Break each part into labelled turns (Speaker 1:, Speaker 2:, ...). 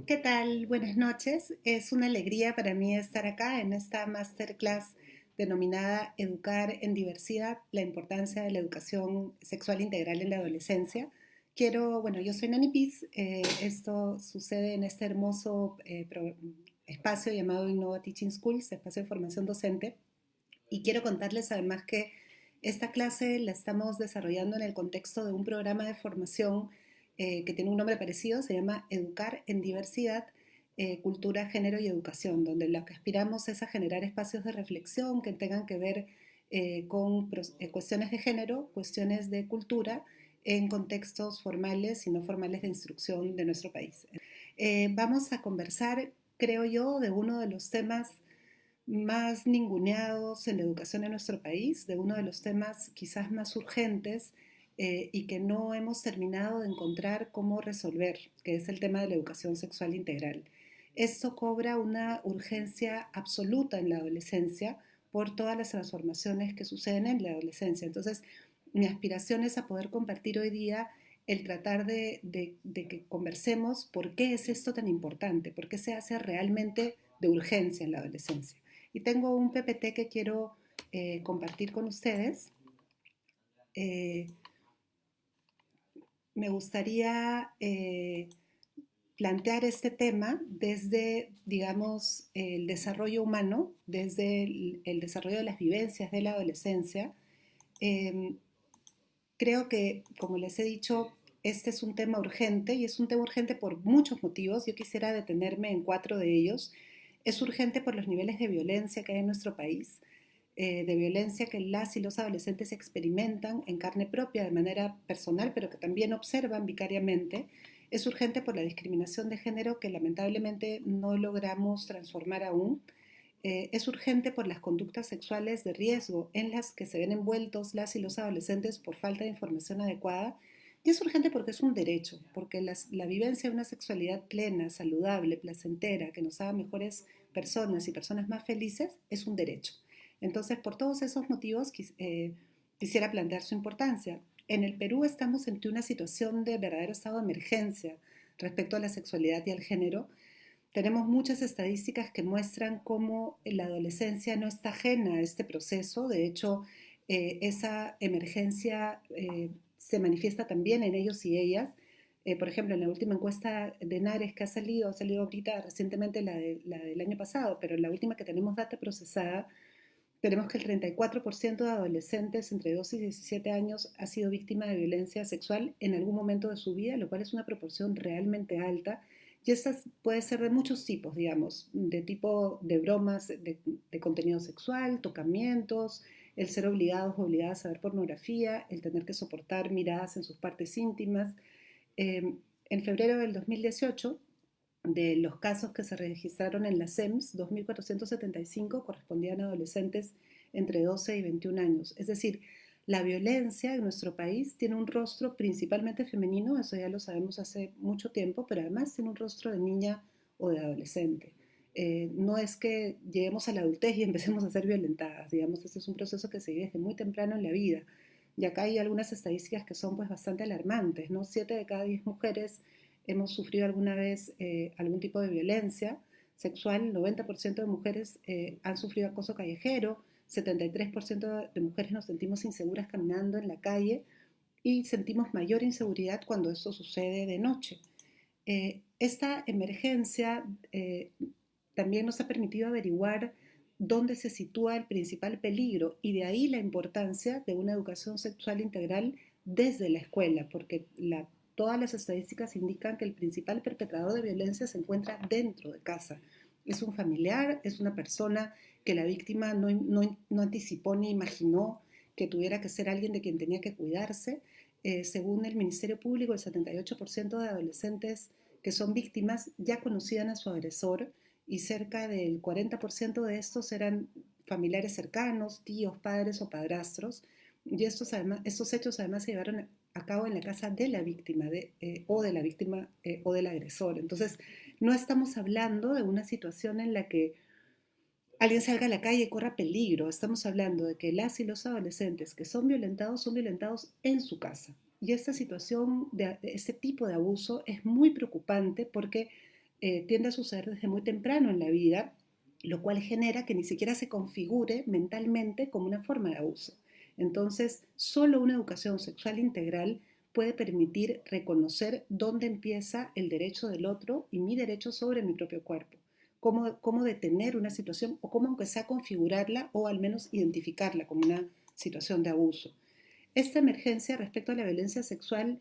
Speaker 1: ¿Qué tal? Buenas noches. Es una alegría para mí estar acá en esta masterclass denominada Educar en Diversidad, la importancia de la educación sexual integral en la adolescencia. Yo soy Nani Piz, esto sucede en este hermoso espacio llamado Innova Teaching Schools, espacio de formación docente, y quiero contarles además que esta clase la estamos desarrollando en el contexto de un programa de formación que tiene un nombre parecido, se llama Educar en Diversidad, Cultura, Género y Educación, donde lo que aspiramos es a generar espacios de reflexión que tengan que ver cuestiones de género, cuestiones de cultura, en contextos formales y no formales de instrucción de nuestro país. Vamos a conversar, creo yo, de uno de los temas más ninguneados en la educación en nuestro país, de uno de los temas quizás más urgentes y que no hemos terminado de encontrar cómo resolver, que es el tema de la educación sexual integral. Esto cobra una urgencia absoluta en la adolescencia por todas las transformaciones que suceden en la adolescencia. Entonces, mi aspiración es a poder compartir hoy día el tratar de que conversemos por qué es esto tan importante, por qué se hace realmente de urgencia en la adolescencia. Y tengo un PPT que quiero compartir con ustedes. Eh, Me gustaría plantear este tema desde, digamos, el desarrollo humano, desde el desarrollo de las vivencias de la adolescencia. Eh, Creo que, como les he dicho, este es un tema urgente y es un tema urgente por muchos motivos. Yo quisiera detenerme en cuatro de ellos. Es urgente por los niveles de violencia que hay en nuestro país, de violencia que las y los adolescentes experimentan en carne propia de manera personal, pero que también observan vicariamente. Es urgente por la discriminación de género que lamentablemente no logramos transformar aún. Es urgente por las conductas sexuales de riesgo en las que se ven envueltos las y los adolescentes por falta de información adecuada. Y es urgente porque es un derecho, porque la vivencia de una sexualidad plena, saludable, placentera, que nos haga mejores personas y personas más felices, es un derecho. Entonces, por todos esos motivos, quisiera plantear su importancia. En el Perú estamos ante una situación de verdadero estado de emergencia respecto a la sexualidad y al género. Tenemos muchas estadísticas que muestran cómo la adolescencia no está ajena a este proceso. De hecho, esa emergencia se manifiesta también en ellos y ellas. Por ejemplo, en la última encuesta de NARES que ha salido ahorita recientemente la del año pasado, pero en la última que tenemos data procesada, tenemos que el 34% de adolescentes entre 12 y 17 años ha sido víctima de violencia sexual en algún momento de su vida, lo cual es una proporción realmente alta. Y estas puede ser de muchos tipos, digamos, de tipo de bromas, de contenido sexual, tocamientos, el ser obligados o obligadas a ver pornografía, el tener que soportar miradas en sus partes íntimas. En febrero del 2018, de los casos que se registraron en la SEMS, 2.475 correspondían a adolescentes entre 12 y 21 años. Es decir, la violencia en nuestro país tiene un rostro principalmente femenino, eso ya lo sabemos hace mucho tiempo, pero además tiene un rostro de niña o de adolescente. No es que lleguemos a la adultez y empecemos a ser violentadas, digamos, este es un proceso que se vive desde muy temprano en la vida. Y acá hay algunas estadísticas que son pues bastante alarmantes, ¿no? 7 de cada 10 mujeres hemos sufrido alguna vez algún tipo de violencia sexual. El 90% de mujeres han sufrido acoso callejero, 73% de mujeres nos sentimos inseguras caminando en la calle y sentimos mayor inseguridad cuando esto sucede de noche. Esta emergencia también nos ha permitido averiguar dónde se sitúa el principal peligro y de ahí la importancia de una educación sexual integral desde la escuela, porque todas las estadísticas indican que el principal perpetrador de violencia se encuentra dentro de casa. Es un familiar, es una persona que la víctima no anticipó ni imaginó que tuviera que ser alguien de quien tenía que cuidarse. Según el Ministerio Público, el 78% de adolescentes que son víctimas ya conocían a su agresor y cerca del 40% de estos eran familiares cercanos, tíos, padres o padrastros. Y estos hechos además se llevaron a cabo en la casa de la víctima o de la víctima o del agresor. Entonces, no estamos hablando de una situación en la que alguien salga a la calle y corra peligro. Estamos hablando de que las y los adolescentes que son violentados en su casa. Y esta situación, de este tipo de abuso es muy preocupante porque tiende a suceder desde muy temprano en la vida, lo cual genera que ni siquiera se configure mentalmente como una forma de abuso. Entonces, solo una educación sexual integral puede permitir reconocer dónde empieza el derecho del otro y mi derecho sobre mi propio cuerpo. Cómo detener una situación o cómo aunque sea configurarla o al menos identificarla como una situación de abuso. Esta emergencia respecto a la violencia sexual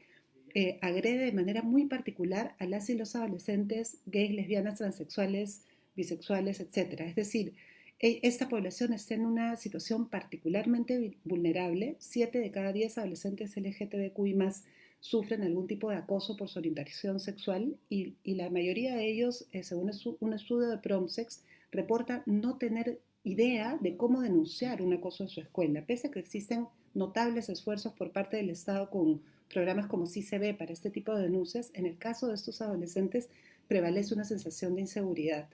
Speaker 1: agrede de manera muy particular a las y los adolescentes gays, lesbianas, transexuales, bisexuales, etcétera. Es decir, esta población está en una situación particularmente vulnerable. 7 de cada 10 adolescentes LGTBQI más sufren algún tipo de acoso por su orientación sexual y la mayoría de ellos, según un estudio de Promsex, reporta no tener idea de cómo denunciar un acoso en su escuela, pese a que existen notables esfuerzos por parte del Estado con programas como sí se ve para este tipo de denuncias. En el caso de estos adolescentes prevalece una sensación de inseguridad.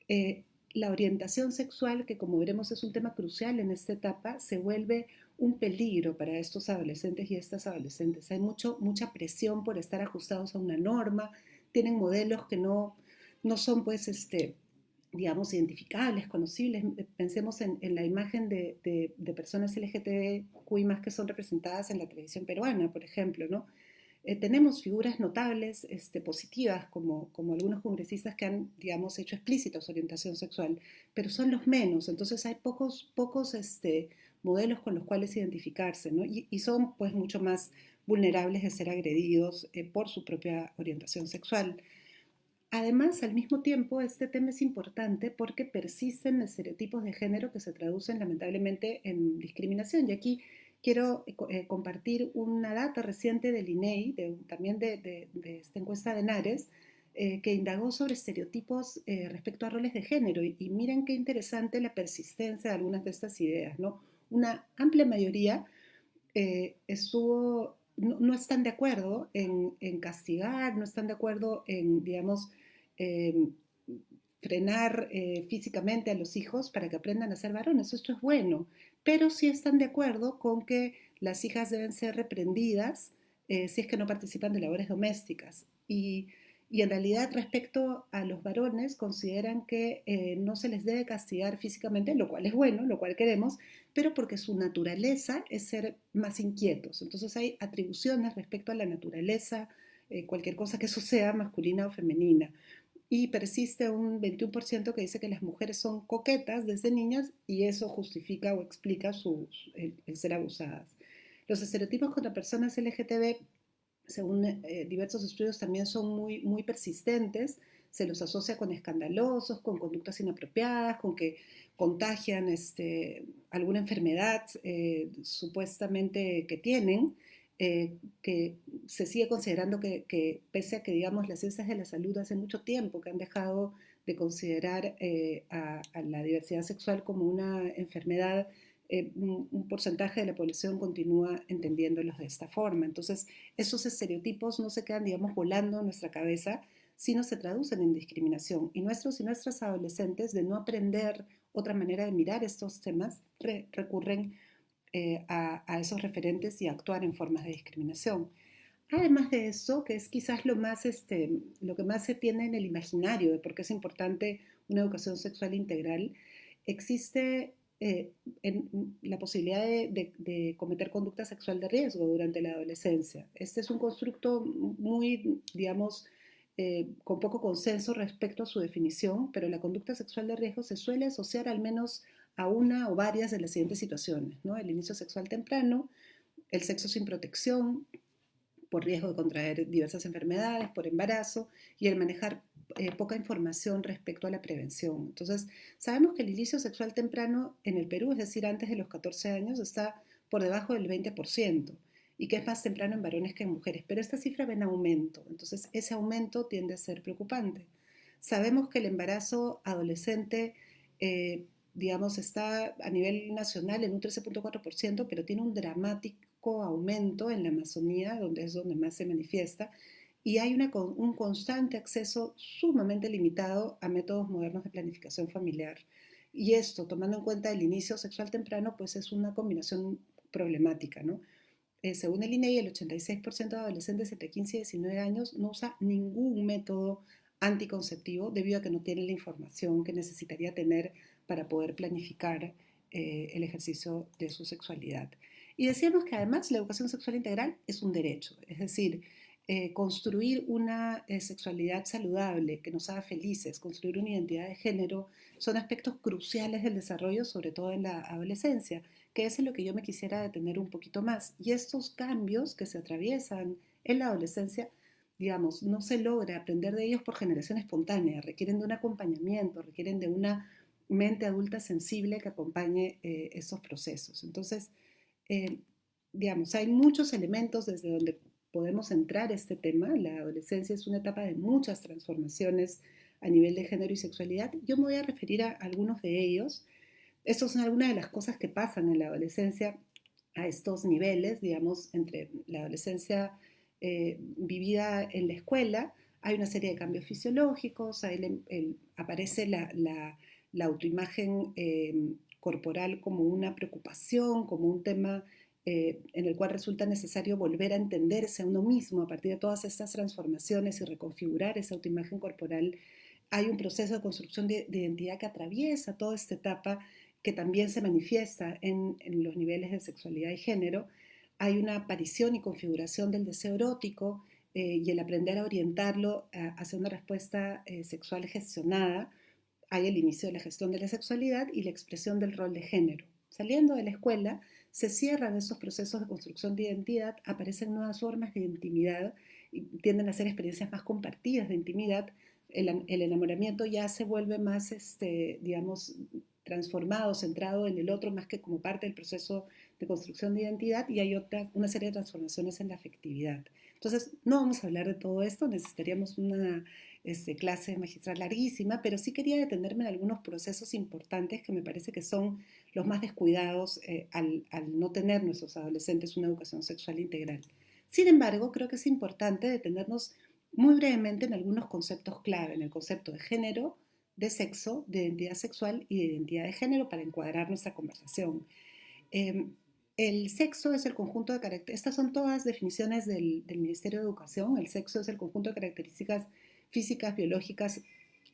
Speaker 1: Eh, la orientación sexual, que como veremos es un tema crucial en esta etapa, se vuelve un peligro para estos adolescentes y estas adolescentes. Hay mucha presión por estar ajustados a una norma, tienen modelos que no son pues digamos, identificables, conocibles. Pensemos en la imagen de personas LGTBQI más que son representadas en la televisión peruana, por ejemplo, ¿no? Tenemos figuras notables, positivas, como algunos congresistas que han, digamos, hecho explícita su orientación sexual, pero son los menos, entonces hay pocos modelos con los cuales identificarse, ¿no? Y son pues mucho más vulnerables de ser agredidos por su propia orientación sexual. Además, al mismo tiempo, este tema es importante porque persisten estereotipos de género que se traducen lamentablemente en discriminación. Y aquí quiero compartir una data reciente del INEI, también de esta encuesta de NARES, que indagó sobre estereotipos respecto a roles de género. Y miren qué interesante la persistencia de algunas de estas ideas, ¿no? Una amplia mayoría no están de acuerdo en castigar, no están de acuerdo en, digamos, eh, frenar físicamente a los hijos para que aprendan a ser varones. Esto es bueno, pero sí están de acuerdo con que las hijas deben ser reprendidas si es que no participan de labores domésticas. Y en realidad respecto a los varones consideran que no se les debe castigar físicamente, lo cual es bueno, lo cual queremos, pero porque su naturaleza es ser más inquietos. Entonces hay atribuciones respecto a la naturaleza, cualquier cosa que eso sea masculina o femenina. Y persiste un 21% que dice que las mujeres son coquetas desde niñas y eso justifica o explica el ser abusadas. Los estereotipos contra personas LGTB, según diversos estudios, también son muy persistentes. Se los asocia con escandalosos, con conductas inapropiadas, con que contagian alguna enfermedad supuestamente que tienen, que se sigue considerando que pese a que, digamos, las ciencias de la salud hace mucho tiempo que han dejado de considerar a la diversidad sexual como una enfermedad, un porcentaje de la población continúa entendiéndolos de esta forma. Entonces, esos estereotipos no se quedan, digamos, volando en nuestra cabeza, sino se traducen en discriminación. Y nuestros y nuestras adolescentes, de no aprender otra manera de mirar estos temas, recurren a esos referentes y a actuar en formas de discriminación. Además de eso, que es quizás lo que más se tiene en el imaginario de por qué es importante una educación sexual integral, existe la posibilidad de cometer conducta sexual de riesgo durante la adolescencia. Este es un constructo muy, digamos, con poco consenso respecto a su definición, pero la conducta sexual de riesgo se suele asociar al menos a una o varias de las siguientes situaciones, ¿no? El inicio sexual temprano, el sexo sin protección, por riesgo de contraer diversas enfermedades, por embarazo y el manejar poca información respecto a la prevención. Entonces, sabemos que el inicio sexual temprano en el Perú, es decir, antes de los 14 años, está por debajo del 20% y que es más temprano en varones que en mujeres, pero esta cifra va en aumento, entonces ese aumento tiende a ser preocupante. Sabemos que el embarazo adolescente digamos, está a nivel nacional en un 13,4%, pero tiene un dramático aumento en la Amazonía, donde es donde más se manifiesta, y hay un constante acceso sumamente limitado a métodos modernos de planificación familiar. Y esto, tomando en cuenta el inicio sexual temprano, pues es una combinación problemática, ¿no? Según el INEI, el 86% de adolescentes entre 15 y 19 años no usa ningún método anticonceptivo debido a que no tiene la información que necesitaría tener para poder planificar el ejercicio de su sexualidad. Y decíamos que además la educación sexual integral es un derecho, es decir, construir una sexualidad saludable que nos haga felices, construir una identidad de género, son aspectos cruciales del desarrollo, sobre todo en la adolescencia, que es en lo que yo me quisiera detener un poquito más. Y estos cambios que se atraviesan en la adolescencia, digamos, no se logra aprender de ellos por generación espontánea, requieren de un acompañamiento, requieren de una mente adulta sensible que acompañe esos procesos. Entonces, eh, digamos, hay muchos elementos desde donde podemos entrar a este tema. La adolescencia es una etapa de muchas transformaciones a nivel de género y sexualidad. Yo me voy a referir a algunos de ellos. Estas son algunas de las cosas que pasan en la adolescencia a estos niveles, digamos, entre la adolescencia vivida en la escuela. Hay una serie de cambios fisiológicos, aparece la autoimagen corporal como una preocupación, como un tema en el cual resulta necesario volver a entenderse a uno mismo a partir de todas estas transformaciones y reconfigurar esa autoimagen corporal. Hay un proceso de construcción de identidad que atraviesa toda esta etapa, que también se manifiesta en los niveles de sexualidad y género. Hay una aparición y configuración del deseo erótico y el aprender a orientarlo hacia una respuesta sexual gestionada. Hay el inicio de la gestión de la sexualidad y la expresión del rol de género. Saliendo de la escuela, se cierran esos procesos de construcción de identidad, aparecen nuevas formas de intimidad y tienden a ser experiencias más compartidas de intimidad. El enamoramiento ya se vuelve más, digamos, transformado, centrado en el otro más que como parte del proceso de construcción de identidad, y hay una serie de transformaciones en la afectividad. Entonces, no vamos a hablar de todo esto, necesitaríamos una clase magistral larguísima, pero sí quería detenerme en algunos procesos importantes que me parece que son los más descuidados al no tener nuestros adolescentes una educación sexual integral. Sin embargo, creo que es importante detenernos muy brevemente en algunos conceptos clave, en el concepto de género, de sexo, de identidad sexual y de identidad de género para encuadrar nuestra conversación. Eh, el sexo es el conjunto de características, estas son todas definiciones del Ministerio de Educación. El sexo es el conjunto de características físicas, biológicas,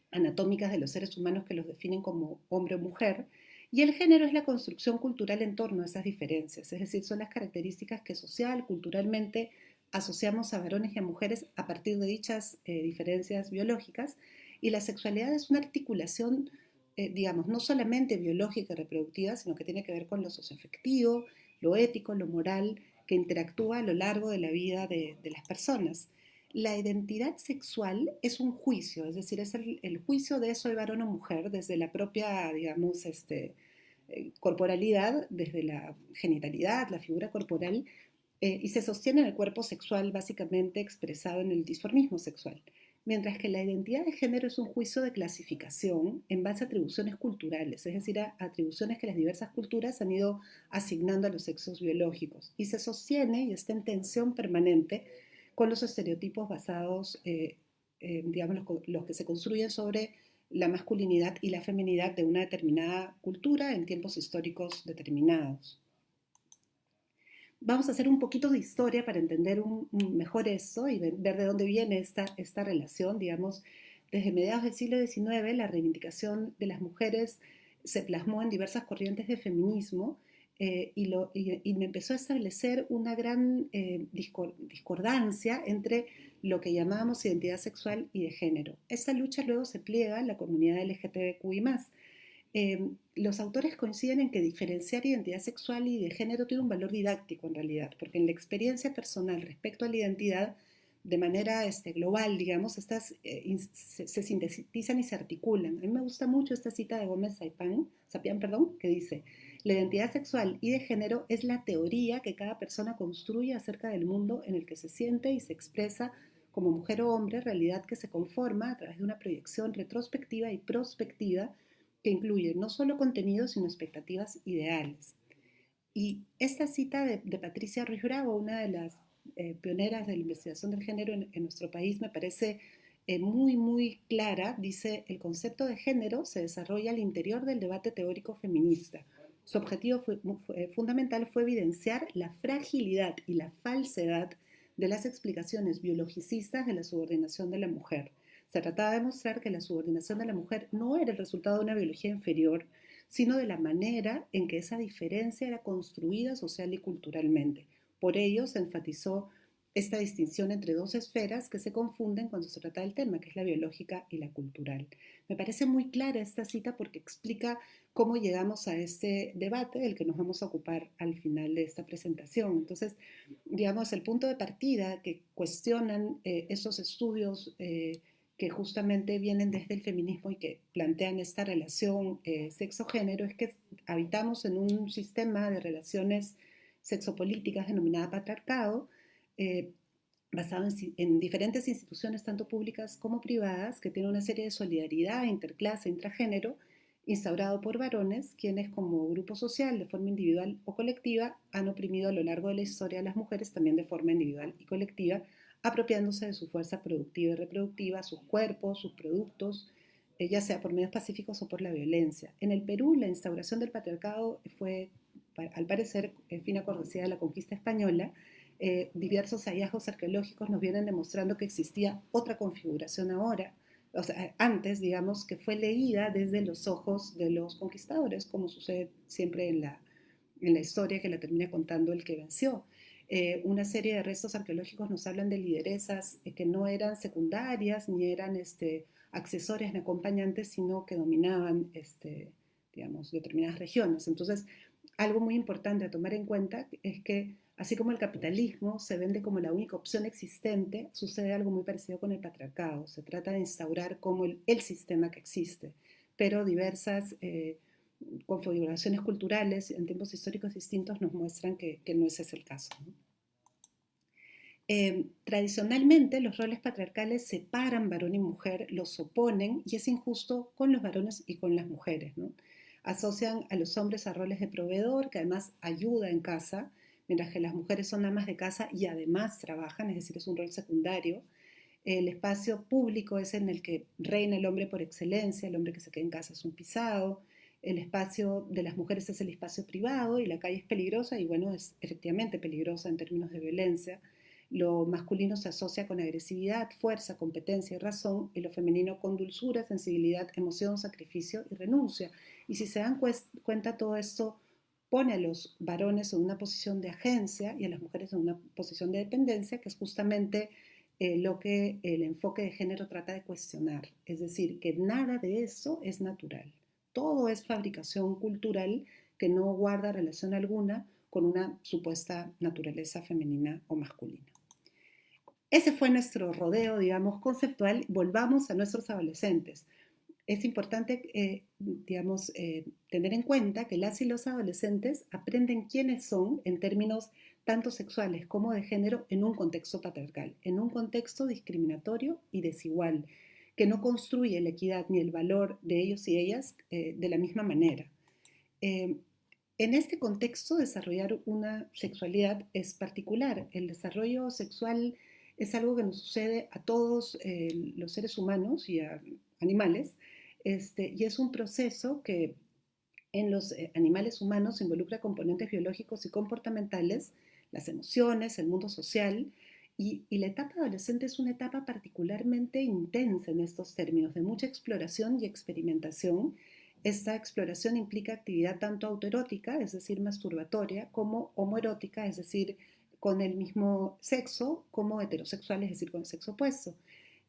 Speaker 1: anatómicas de los seres humanos que los definen como hombre o mujer. Y el género es la construcción cultural en torno a esas diferencias, es decir, son las características que social, culturalmente asociamos a varones y a mujeres a partir de dichas diferencias biológicas. Y la sexualidad es una articulación, digamos, no solamente biológica y reproductiva, sino que tiene que ver con lo socioafectivo, lo ético, lo moral, que interactúa a lo largo de la vida de las personas. La identidad sexual es un juicio, es decir, es el juicio de soy varón o mujer desde la propia, digamos, corporalidad, desde la genitalidad, la figura corporal, y se sostiene en el cuerpo sexual básicamente expresado en el disformismo sexual. Mientras que la identidad de género es un juicio de clasificación en base a atribuciones culturales, es decir, a atribuciones que las diversas culturas han ido asignando a los sexos biológicos, y se sostiene y está en tensión permanente con los estereotipos basados, digamos, los que se construyen sobre la masculinidad y la feminidad de una determinada cultura en tiempos históricos determinados. Vamos a hacer un poquito de historia para entender mejor esto y ver de dónde viene esta relación. Digamos, desde mediados del siglo XIX, la reivindicación de las mujeres se plasmó en diversas corrientes de feminismo, y me empezó a establecer una gran discordancia entre lo que llamábamos identidad sexual y de género. Esta lucha luego se pliega en la comunidad LGTBQI+. Los autores coinciden en que diferenciar identidad sexual y de género tiene un valor didáctico en realidad, porque en la experiencia personal respecto a la identidad, de manera global, digamos, estas se sintetizan y se articulan. A mí me gusta mucho esta cita de Gómez Sapián, que dice: la identidad sexual y de género es la teoría que cada persona construye acerca del mundo en el que se siente y se expresa como mujer o hombre, realidad que se conforma a través de una proyección retrospectiva y prospectiva que incluye no solo contenidos, sino expectativas ideales. Y esta cita de Patricia Ruiz Bravo, una de las pioneras de la investigación del género en nuestro país, me parece muy, muy clara. Dice: el concepto de género se desarrolla al interior del debate teórico feminista. Su objetivo fundamental fue evidenciar la fragilidad y la falsedad de las explicaciones biologicistas de la subordinación de la mujer. Se trataba de mostrar que la subordinación de la mujer no era el resultado de una biología inferior, sino de la manera en que esa diferencia era construida social y culturalmente. Por ello se enfatizó esta distinción entre dos esferas que se confunden cuando se trata del tema, que es la biológica y la cultural. Me parece muy clara esta cita porque explica cómo llegamos a este debate del que nos vamos a ocupar al final de esta presentación. Entonces, digamos, el punto de partida que cuestionan esos estudios que justamente vienen desde el feminismo y que plantean esta relación sexo-género es que habitamos en un sistema de relaciones sexopolíticas denominada patriarcado, eh, basado en diferentes instituciones, tanto públicas como privadas, que tiene una serie de solidaridad interclase, intragénero, instaurado por varones, quienes como grupo social, de forma individual o colectiva, han oprimido a lo largo de la historia a las mujeres también de forma individual y colectiva, apropiándose de su fuerza productiva y reproductiva, sus cuerpos, sus productos, ya sea por medios pacíficos o por la violencia. En el Perú, la instauración del patriarcado fue, al parecer, fina cortesía de la conquista española. Diversos hallazgos arqueológicos nos vienen demostrando que existía otra configuración ahora, o sea, antes, digamos, que fue leída desde los ojos de los conquistadores, como sucede siempre en la historia que la termina contando el que venció. Una serie de restos arqueológicos nos hablan de lideresas que no eran secundarias, ni eran accesorias ni acompañantes, sino que dominaban, digamos, determinadas regiones. Entonces, algo muy importante a tomar en cuenta es que así como el capitalismo se vende como la única opción existente, sucede algo muy parecido con el patriarcado. Se trata de instaurar como el sistema que existe, pero diversas configuraciones culturales en tiempos históricos distintos nos muestran que no ese es el caso, ¿no? Tradicionalmente los roles patriarcales separan varón y mujer, los oponen y es injusto con los varones y con las mujeres, ¿no? Asocian a los hombres a roles de proveedor, que además ayuda en casa, mientras que las mujeres son amas de casa y además trabajan, es decir, es un rol secundario. El espacio público es en el que reina el hombre por excelencia, el hombre que se queda en casa es un pisado, el espacio de las mujeres es el espacio privado y la calle es peligrosa y bueno, es efectivamente peligrosa en términos de violencia. Lo masculino se asocia con agresividad, fuerza, competencia y razón, y lo femenino con dulzura, sensibilidad, emoción, sacrificio y renuncia. Y si se dan cuenta, todo esto pone a los varones en una posición de agencia y a las mujeres en una posición de dependencia, que es justamente lo que el enfoque de género trata de cuestionar. Es decir, que nada de eso es natural. Todo es fabricación cultural que no guarda relación alguna con una supuesta naturaleza femenina o masculina. Ese fue nuestro rodeo, digamos, conceptual. Volvamos a nuestros adolescentes. Es importante, digamos, tener en cuenta que las y los adolescentes aprenden quiénes son en términos tanto sexuales como de género en un contexto patriarcal, en un contexto discriminatorio y desigual, que no construye la equidad ni el valor de ellos y ellas de la misma manera. Eh, en este contexto, desarrollar una sexualidad es particular. El desarrollo sexual es algo que nos sucede a todos los seres humanos y a animales, y es un proceso que en los animales humanos involucra componentes biológicos y comportamentales, las emociones, el mundo social, y la etapa adolescente es una etapa particularmente intensa en estos términos, de mucha exploración y experimentación. Esta exploración implica actividad tanto autoerótica, es decir, masturbatoria, como homoerótica, es decir, con el mismo sexo, como heterosexual, es decir, con el sexo opuesto.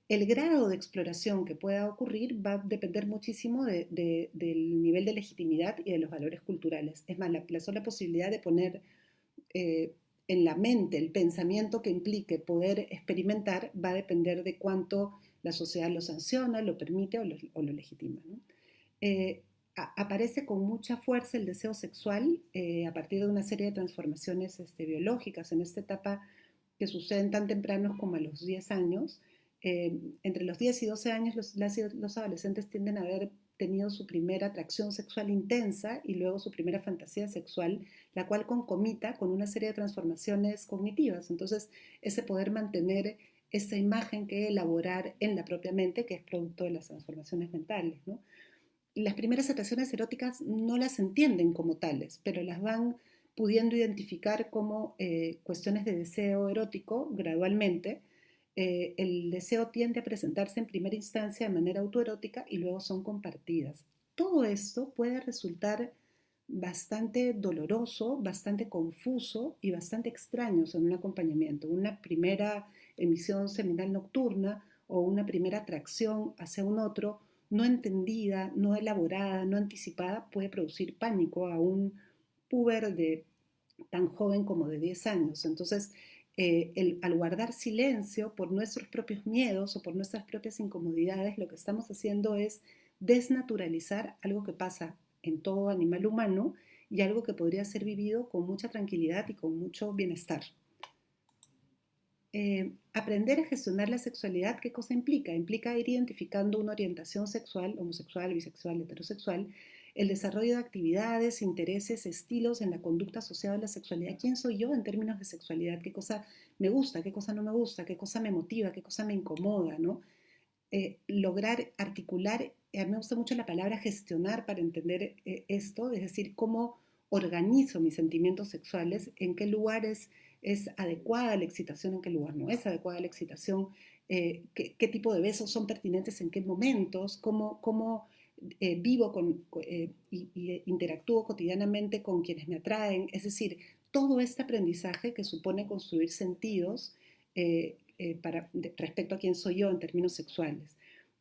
Speaker 1: El grado de exploración que pueda ocurrir va a depender muchísimo del nivel de legitimidad y de los valores culturales. Es más, la sola posibilidad de poner en la mente el pensamiento que implique poder experimentar va a depender de cuánto la sociedad lo sanciona, lo permite o lo legitima, ¿no? Eh, Aparece con mucha fuerza el deseo sexual a partir de una serie de transformaciones biológicas en esta etapa que suceden tan tempranos como a los 10 años. Entre los 10 y 12 años los adolescentes tienden a haber tenido su primera atracción sexual intensa y luego su primera fantasía sexual, la cual concomita con una serie de transformaciones cognitivas. Entonces, ese poder mantener esa imagen que elaborar en la propia mente, que es producto de las transformaciones mentales, ¿no? Las primeras atracciones eróticas no las entienden como tales, pero las van pudiendo identificar como cuestiones de deseo erótico gradualmente, El deseo tiende a presentarse en primera instancia de manera autoerótica y luego son compartidas. Todo esto puede resultar bastante doloroso, bastante confuso y bastante extraño en un acompañamiento. Una primera emisión seminal nocturna o una primera atracción hacia un otro no entendida, no elaborada, no anticipada puede producir pánico a un puber de tan joven como de 10 años. Entonces, al guardar silencio por nuestros propios miedos o por nuestras propias incomodidades, lo que estamos haciendo es desnaturalizar algo que pasa en todo animal humano y algo que podría ser vivido con mucha tranquilidad y con mucho bienestar. Aprender a gestionar la sexualidad, ¿qué cosa implica? Implica ir identificando una orientación sexual, homosexual, bisexual, heterosexual, el desarrollo de actividades, intereses, estilos en la conducta asociada a la sexualidad. ¿Quién soy yo en términos de sexualidad? ¿Qué cosa me gusta? ¿Qué cosa no me gusta? ¿Qué cosa me motiva? ¿Qué cosa me incomoda? ¿No? Lograr articular, a mí me gusta mucho la palabra gestionar para entender esto, es decir, cómo organizo mis sentimientos sexuales, en qué lugares es adecuada la excitación, en qué lugar no es adecuada la excitación, qué tipo de besos son pertinentes en qué momentos, cómo vivo y interactúo cotidianamente con quienes me atraen, es decir, todo este aprendizaje que supone construir sentidos respecto a quién soy yo en términos sexuales.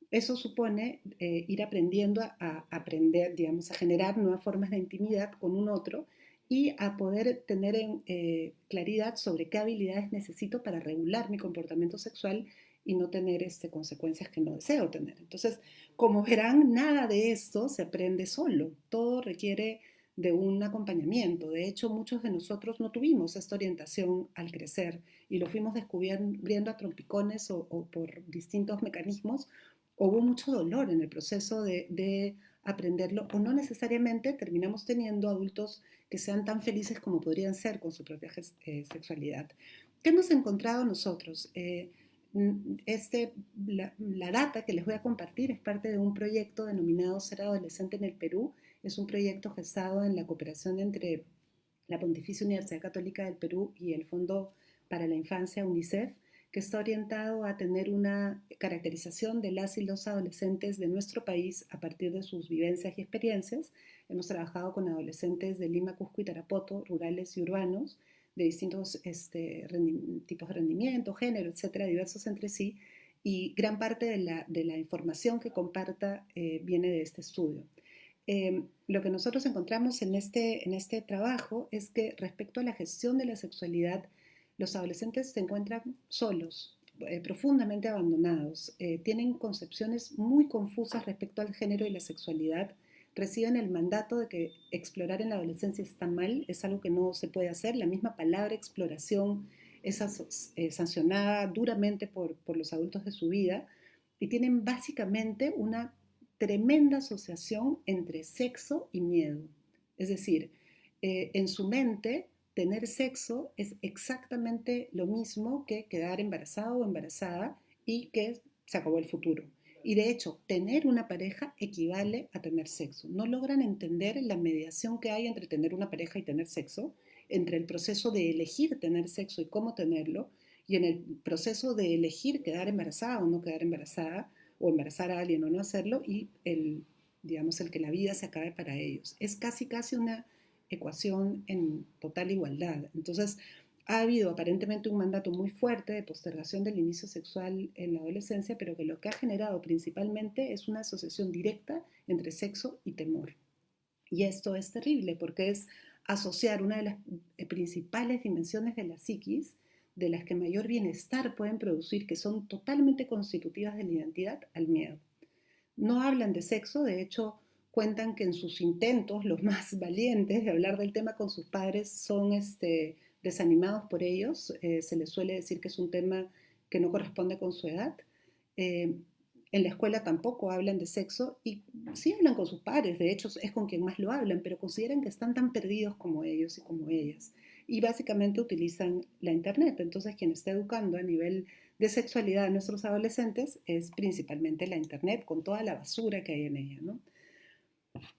Speaker 1: Eso supone ir aprendiendo a aprender, digamos, a generar nuevas formas de intimidad con un otro y a poder tener claridad sobre qué habilidades necesito para regular mi comportamiento sexual y no tener consecuencias que no deseo tener. Entonces, como verán, nada de esto se aprende solo. Todo requiere de un acompañamiento. De hecho, muchos de nosotros no tuvimos esta orientación al crecer y lo fuimos descubriendo a trompicones o por distintos mecanismos. Hubo mucho dolor en el proceso de aprenderlo o no necesariamente terminamos teniendo adultos que sean tan felices como podrían ser con su propia sexualidad. ¿Qué hemos encontrado nosotros? La data que les voy a compartir es parte de un proyecto denominado Ser Adolescente en el Perú. Es un proyecto gestado en la cooperación entre la Pontificia Universidad Católica del Perú y el Fondo para la Infancia, UNICEF, que está orientado a tener una caracterización de las y los adolescentes de nuestro país a partir de sus vivencias y experiencias. Hemos trabajado con adolescentes de Lima, Cusco y Tarapoto, rurales y urbanos, de distintos tipos de rendimiento, género, etcétera, diversos entre sí, y gran parte de la información que comparta viene de este estudio. Lo que nosotros encontramos en este trabajo es que respecto a la gestión de la sexualidad, los adolescentes se encuentran solos, profundamente abandonados, tienen concepciones muy confusas respecto al género y la sexualidad, reciben el mandato de que explorar en la adolescencia está mal, es algo que no se puede hacer, la misma palabra exploración es sancionada duramente por los adultos de su vida y tienen básicamente una tremenda asociación entre sexo y miedo. Es decir, en su mente, tener sexo es exactamente lo mismo que quedar embarazado o embarazada y que se acabó el futuro. Y de hecho, tener una pareja equivale a tener sexo. No logran entender la mediación que hay entre tener una pareja y tener sexo, entre el proceso de elegir tener sexo y cómo tenerlo, y en el proceso de elegir quedar embarazada o no quedar embarazada, o embarazar a alguien o no hacerlo, y digamos, el que la vida se acabe para ellos. Es casi una ecuación en total igualdad. Entonces, ha habido aparentemente un mandato muy fuerte de postergación del inicio sexual en la adolescencia, pero que lo que ha generado principalmente es una asociación directa entre sexo y temor. Y esto es terrible porque es asociar una de las principales dimensiones de la psiquis, de las que mayor bienestar pueden producir, que son totalmente constitutivas de la identidad, al miedo. No hablan de sexo, de hecho cuentan que en sus intentos, los más valientes de hablar del tema con sus padres, son desanimados por ellos. Se les suele decir que es un tema que no corresponde con su edad. Eh, en la escuela tampoco hablan de sexo y sí hablan con sus padres, de hecho es con quien más lo hablan, pero consideran que están tan perdidos como ellos y como ellas. Y básicamente utilizan la internet. Entonces quien está educando a nivel de sexualidad a nuestros adolescentes es principalmente la internet, con toda la basura que hay en ella, ¿no?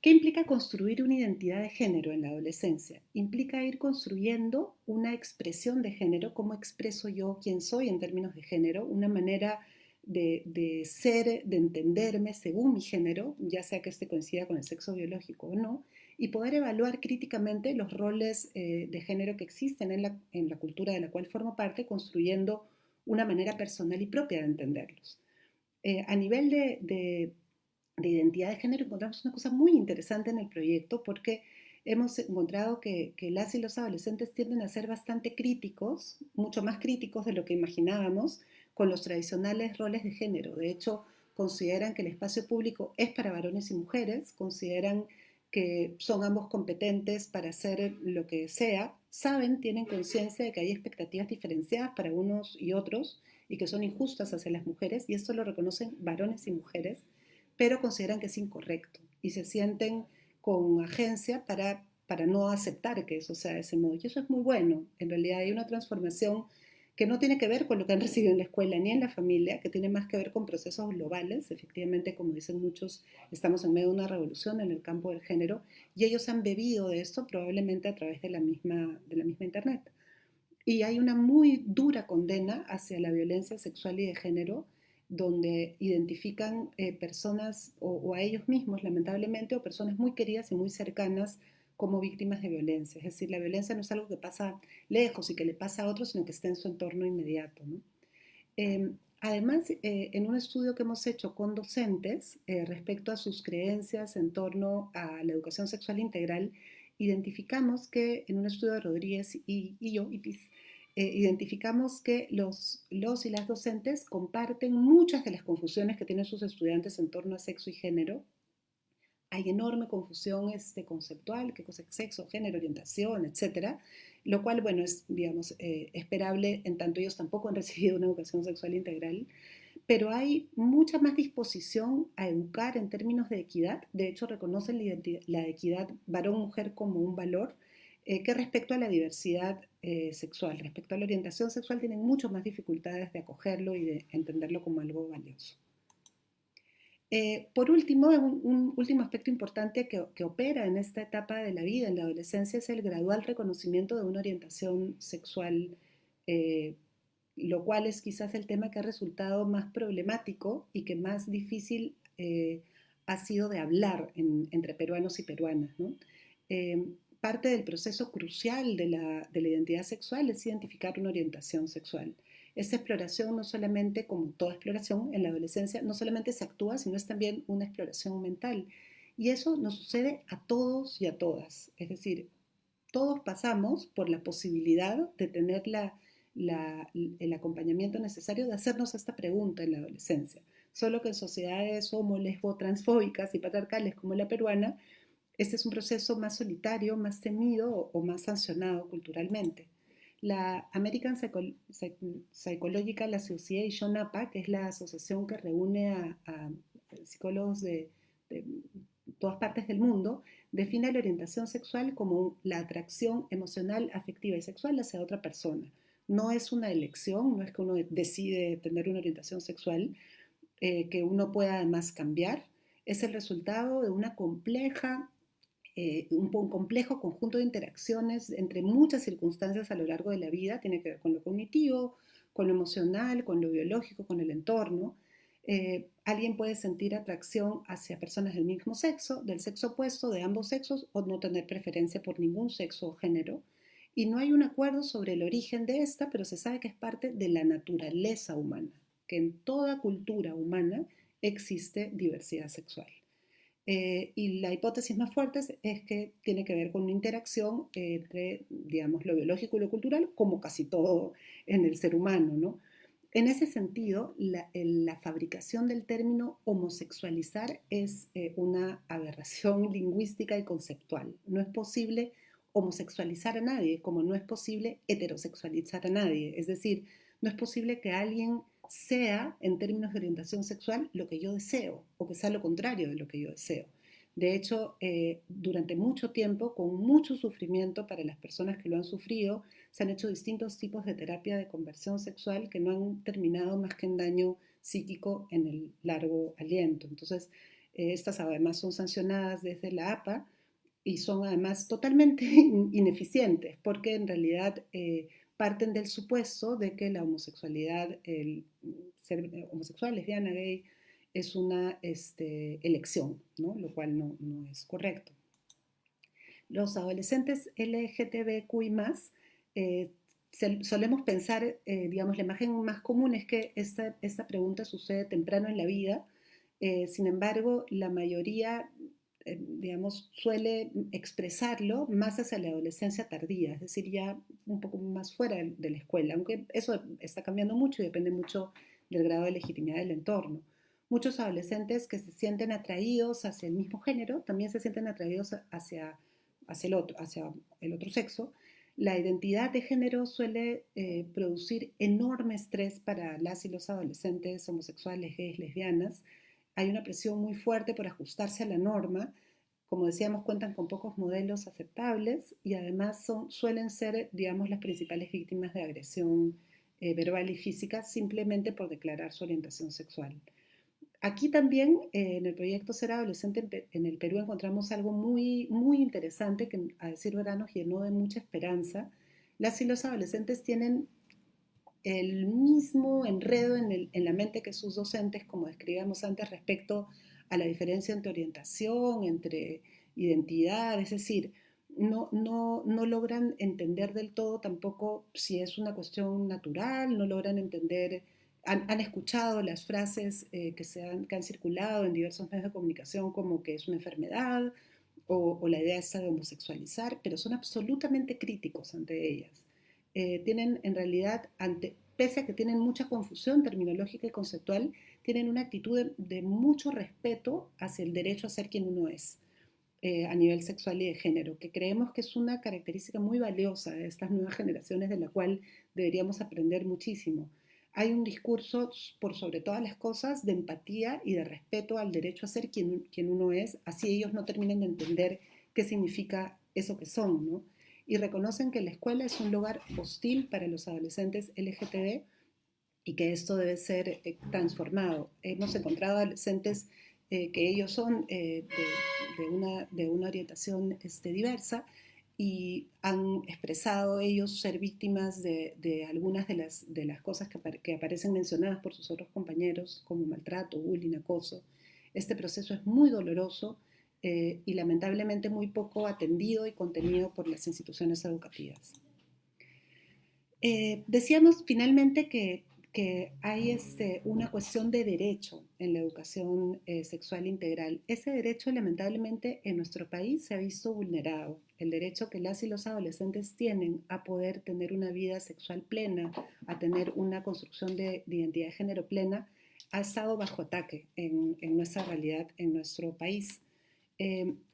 Speaker 1: ¿Qué implica construir una identidad de género en la adolescencia? Implica ir construyendo una expresión de género, cómo expreso yo quién soy en términos de género, una manera de ser, de entenderme según mi género, ya sea que este coincida con el sexo biológico o no, y poder evaluar críticamente los roles de género que existen en la cultura de la cual formo parte, construyendo una manera personal y propia de entenderlos. A nivel de identidad de género encontramos una cosa muy interesante en el proyecto porque hemos encontrado que las y los adolescentes tienden a ser bastante críticos, mucho más críticos de lo que imaginábamos, con los tradicionales roles de género. De hecho, consideran que el espacio público es para varones y mujeres, consideran que son ambos competentes para hacer lo que sea, saben, tienen conciencia de que hay expectativas diferenciadas para unos y otros y que son injustas hacia las mujeres, y esto lo reconocen varones y mujeres, pero consideran que es incorrecto y se sienten con agencia para no aceptar que eso sea de ese modo. Y eso es muy bueno. En realidad hay una transformación que no tiene que ver con lo que han recibido en la escuela ni en la familia, que tiene más que ver con procesos globales. Efectivamente, como dicen muchos, estamos en medio de una revolución en el campo del género y ellos han bebido de esto probablemente a través de la misma Internet. Y hay una muy dura condena hacia la violencia sexual y de género, donde identifican personas o a ellos mismos, lamentablemente, o personas muy queridas y muy cercanas como víctimas de violencia. Es decir, la violencia no es algo que pasa lejos y que le pasa a otros, sino que está en su entorno inmediato, ¿no? Además, en un estudio que hemos hecho con docentes respecto a sus creencias en torno a la educación sexual integral, identificamos que, en un estudio de Rodríguez y yo, identificamos que los y las docentes comparten muchas de las confusiones que tienen sus estudiantes en torno a sexo y género. Hay enorme confusión conceptual, qué cosa es sexo, género, orientación, etcétera, lo cual, bueno, es, digamos, esperable en tanto ellos tampoco han recibido una educación sexual integral, pero hay mucha más disposición a educar en términos de equidad. De hecho, reconocen la equidad varón-mujer como un valor, que respecto a la diversidad sexual. Respecto a la orientación sexual tienen mucho más dificultades de acogerlo y de entenderlo como algo valioso. Por último, un último aspecto importante que opera en esta etapa de la vida, en la adolescencia, es el gradual reconocimiento de una orientación sexual, eh, lo cual es quizás el tema que ha resultado más problemático y que más difícil ha sido de hablar entre peruanos y peruanas, ¿no? Eh, Parte del proceso crucial de la identidad sexual es identificar una orientación sexual. Esta exploración no solamente, como toda exploración en la adolescencia, no solamente se actúa, sino es también una exploración mental. Y eso nos sucede a todos y a todas. Es decir, todos pasamos por la posibilidad de tener el acompañamiento necesario de hacernos esta pregunta en la adolescencia. Solo que en sociedades homo, lesbo, transfóbicas y patriarcales como la peruana, este es un proceso más solitario, más temido o más sancionado culturalmente. La American Psychological Association, APA, que es la asociación que reúne a psicólogos de todas partes del mundo, define la orientación sexual como la atracción emocional, afectiva y sexual hacia otra persona. No es una elección, no es que uno decide tener una orientación sexual, que uno pueda además cambiar. Es el resultado de una un complejo conjunto de interacciones entre muchas circunstancias a lo largo de la vida. Tiene que ver con lo cognitivo, con lo emocional, con lo biológico, con el entorno. Alguien puede sentir atracción hacia personas del mismo sexo, del sexo opuesto, de ambos sexos, o no tener preferencia por ningún sexo o género. Y no hay un acuerdo sobre el origen de esta, pero se sabe que es parte de la naturaleza humana, que en toda cultura humana existe diversidad sexual. Y la hipótesis más fuerte es que tiene que ver con una interacción entre, digamos, lo biológico y lo cultural, como casi todo en el ser humano, ¿no? En ese sentido, la fabricación del término homosexualizar es una aberración lingüística y conceptual. No es posible homosexualizar a nadie, como no es posible heterosexualizar a nadie. Es decir, no es posible que alguien sea, en términos de orientación sexual, lo que yo deseo, o que sea lo contrario de lo que yo deseo. De hecho, durante mucho tiempo, con mucho sufrimiento para las personas que lo han sufrido, se han hecho distintos tipos de terapia de conversión sexual que no han terminado más que en daño psíquico en el largo aliento. Entonces, Estas además son sancionadas desde la APA y son además totalmente ineficientes porque en realidad parten del supuesto de que la homosexualidad, el ser homosexual, lesbiana, gay, es una elección, ¿no? Lo cual no es correcto. Los adolescentes LGTBQI+, eh, solemos pensar, digamos, la imagen más común es que esta pregunta sucede temprano en la vida. Sin embargo, la mayoría, digamos, suele expresarlo más hacia la adolescencia tardía, es decir, ya un poco más fuera de la escuela, aunque eso está cambiando mucho y depende mucho del grado de legitimidad del entorno. Muchos adolescentes que se sienten atraídos hacia el mismo género también se sienten atraídos hacia el otro sexo. La identidad de género suele producir enorme estrés para las y los adolescentes homosexuales, gays, lesbianas. Hay una presión muy fuerte por ajustarse a la norma. Como decíamos, cuentan con pocos modelos aceptables y además suelen ser, digamos, las principales víctimas de agresión verbal y física simplemente por declarar su orientación sexual. Aquí también, en el proyecto Ser Adolescente en el Perú, encontramos algo muy interesante que, a decir verdad, nos llenó de mucha esperanza. Las y los adolescentes tienen el mismo enredo en la mente que sus docentes, como describíamos antes, respecto a la diferencia entre orientación, entre identidad, es decir, no logran entender del todo tampoco si es una cuestión natural, no logran entender, han escuchado las frases que han circulado en diversos medios de comunicación como que es una enfermedad o la idea esta de homosexualizar, pero son absolutamente críticos ante ellas. Tienen en realidad, pese a que tienen mucha confusión terminológica y conceptual, tienen una actitud de mucho respeto hacia el derecho a ser quien uno es a nivel sexual y de género, que creemos que es una característica muy valiosa de estas nuevas generaciones de la cual deberíamos aprender muchísimo. Hay un discurso por sobre todas las cosas de empatía y de respeto al derecho a ser quien uno es, así ellos no terminen de entender qué significa eso que son, ¿no? Y reconocen que la escuela es un lugar hostil para los adolescentes LGTB y que esto debe ser transformado. Hemos encontrado adolescentes que ellos son de una orientación diversa y han expresado ellos ser víctimas de algunas de las cosas que aparecen mencionadas por sus otros compañeros, como maltrato, bullying, acoso. Este proceso es muy doloroso y lamentablemente muy poco atendido y contenido por las instituciones educativas. Decíamos finalmente que hay una cuestión de derecho en la educación sexual integral. Ese derecho lamentablemente en nuestro país se ha visto vulnerado. El derecho que las y los adolescentes tienen a poder tener una vida sexual plena, a tener una construcción de identidad de género plena, ha estado bajo ataque en nuestra realidad, en nuestro país.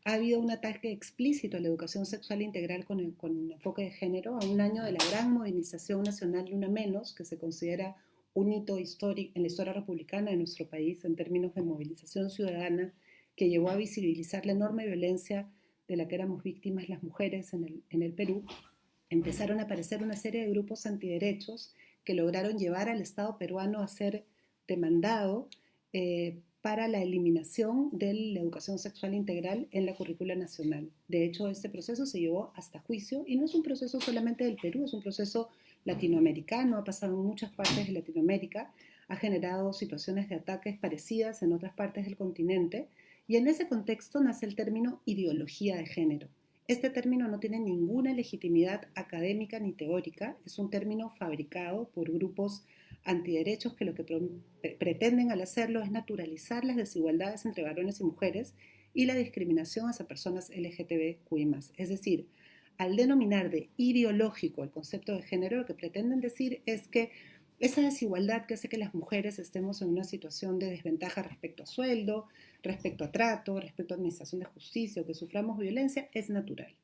Speaker 1: Ha habido un ataque explícito a la educación sexual integral con enfoque de género a un año de la gran movilización nacional de Una Menos, que se considera un hito histórico en la historia republicana de nuestro país en términos de movilización ciudadana que llevó a visibilizar la enorme violencia de la que éramos víctimas las mujeres en el Perú. Empezaron a aparecer una serie de grupos antiderechos que lograron llevar al Estado peruano a ser demandado para la eliminación de la educación sexual integral en la currícula nacional. De hecho, este proceso se llevó hasta juicio y no es un proceso solamente del Perú, es un proceso latinoamericano, ha pasado en muchas partes de Latinoamérica, ha generado situaciones de ataques parecidas en otras partes del continente y en ese contexto nace el término ideología de género. Este término no tiene ninguna legitimidad académica ni teórica, es un término fabricado por grupos antiderechos que lo que pretenden al hacerlo es naturalizar las desigualdades entre varones y mujeres y la discriminación hacia personas LGTBQI+. Es decir, al denominar de ideológico el concepto de género, lo que pretenden decir es que esa desigualdad que hace que las mujeres estemos en una situación de desventaja respecto a sueldo, respecto a trato, respecto a administración de justicia o que suframos violencia es natural.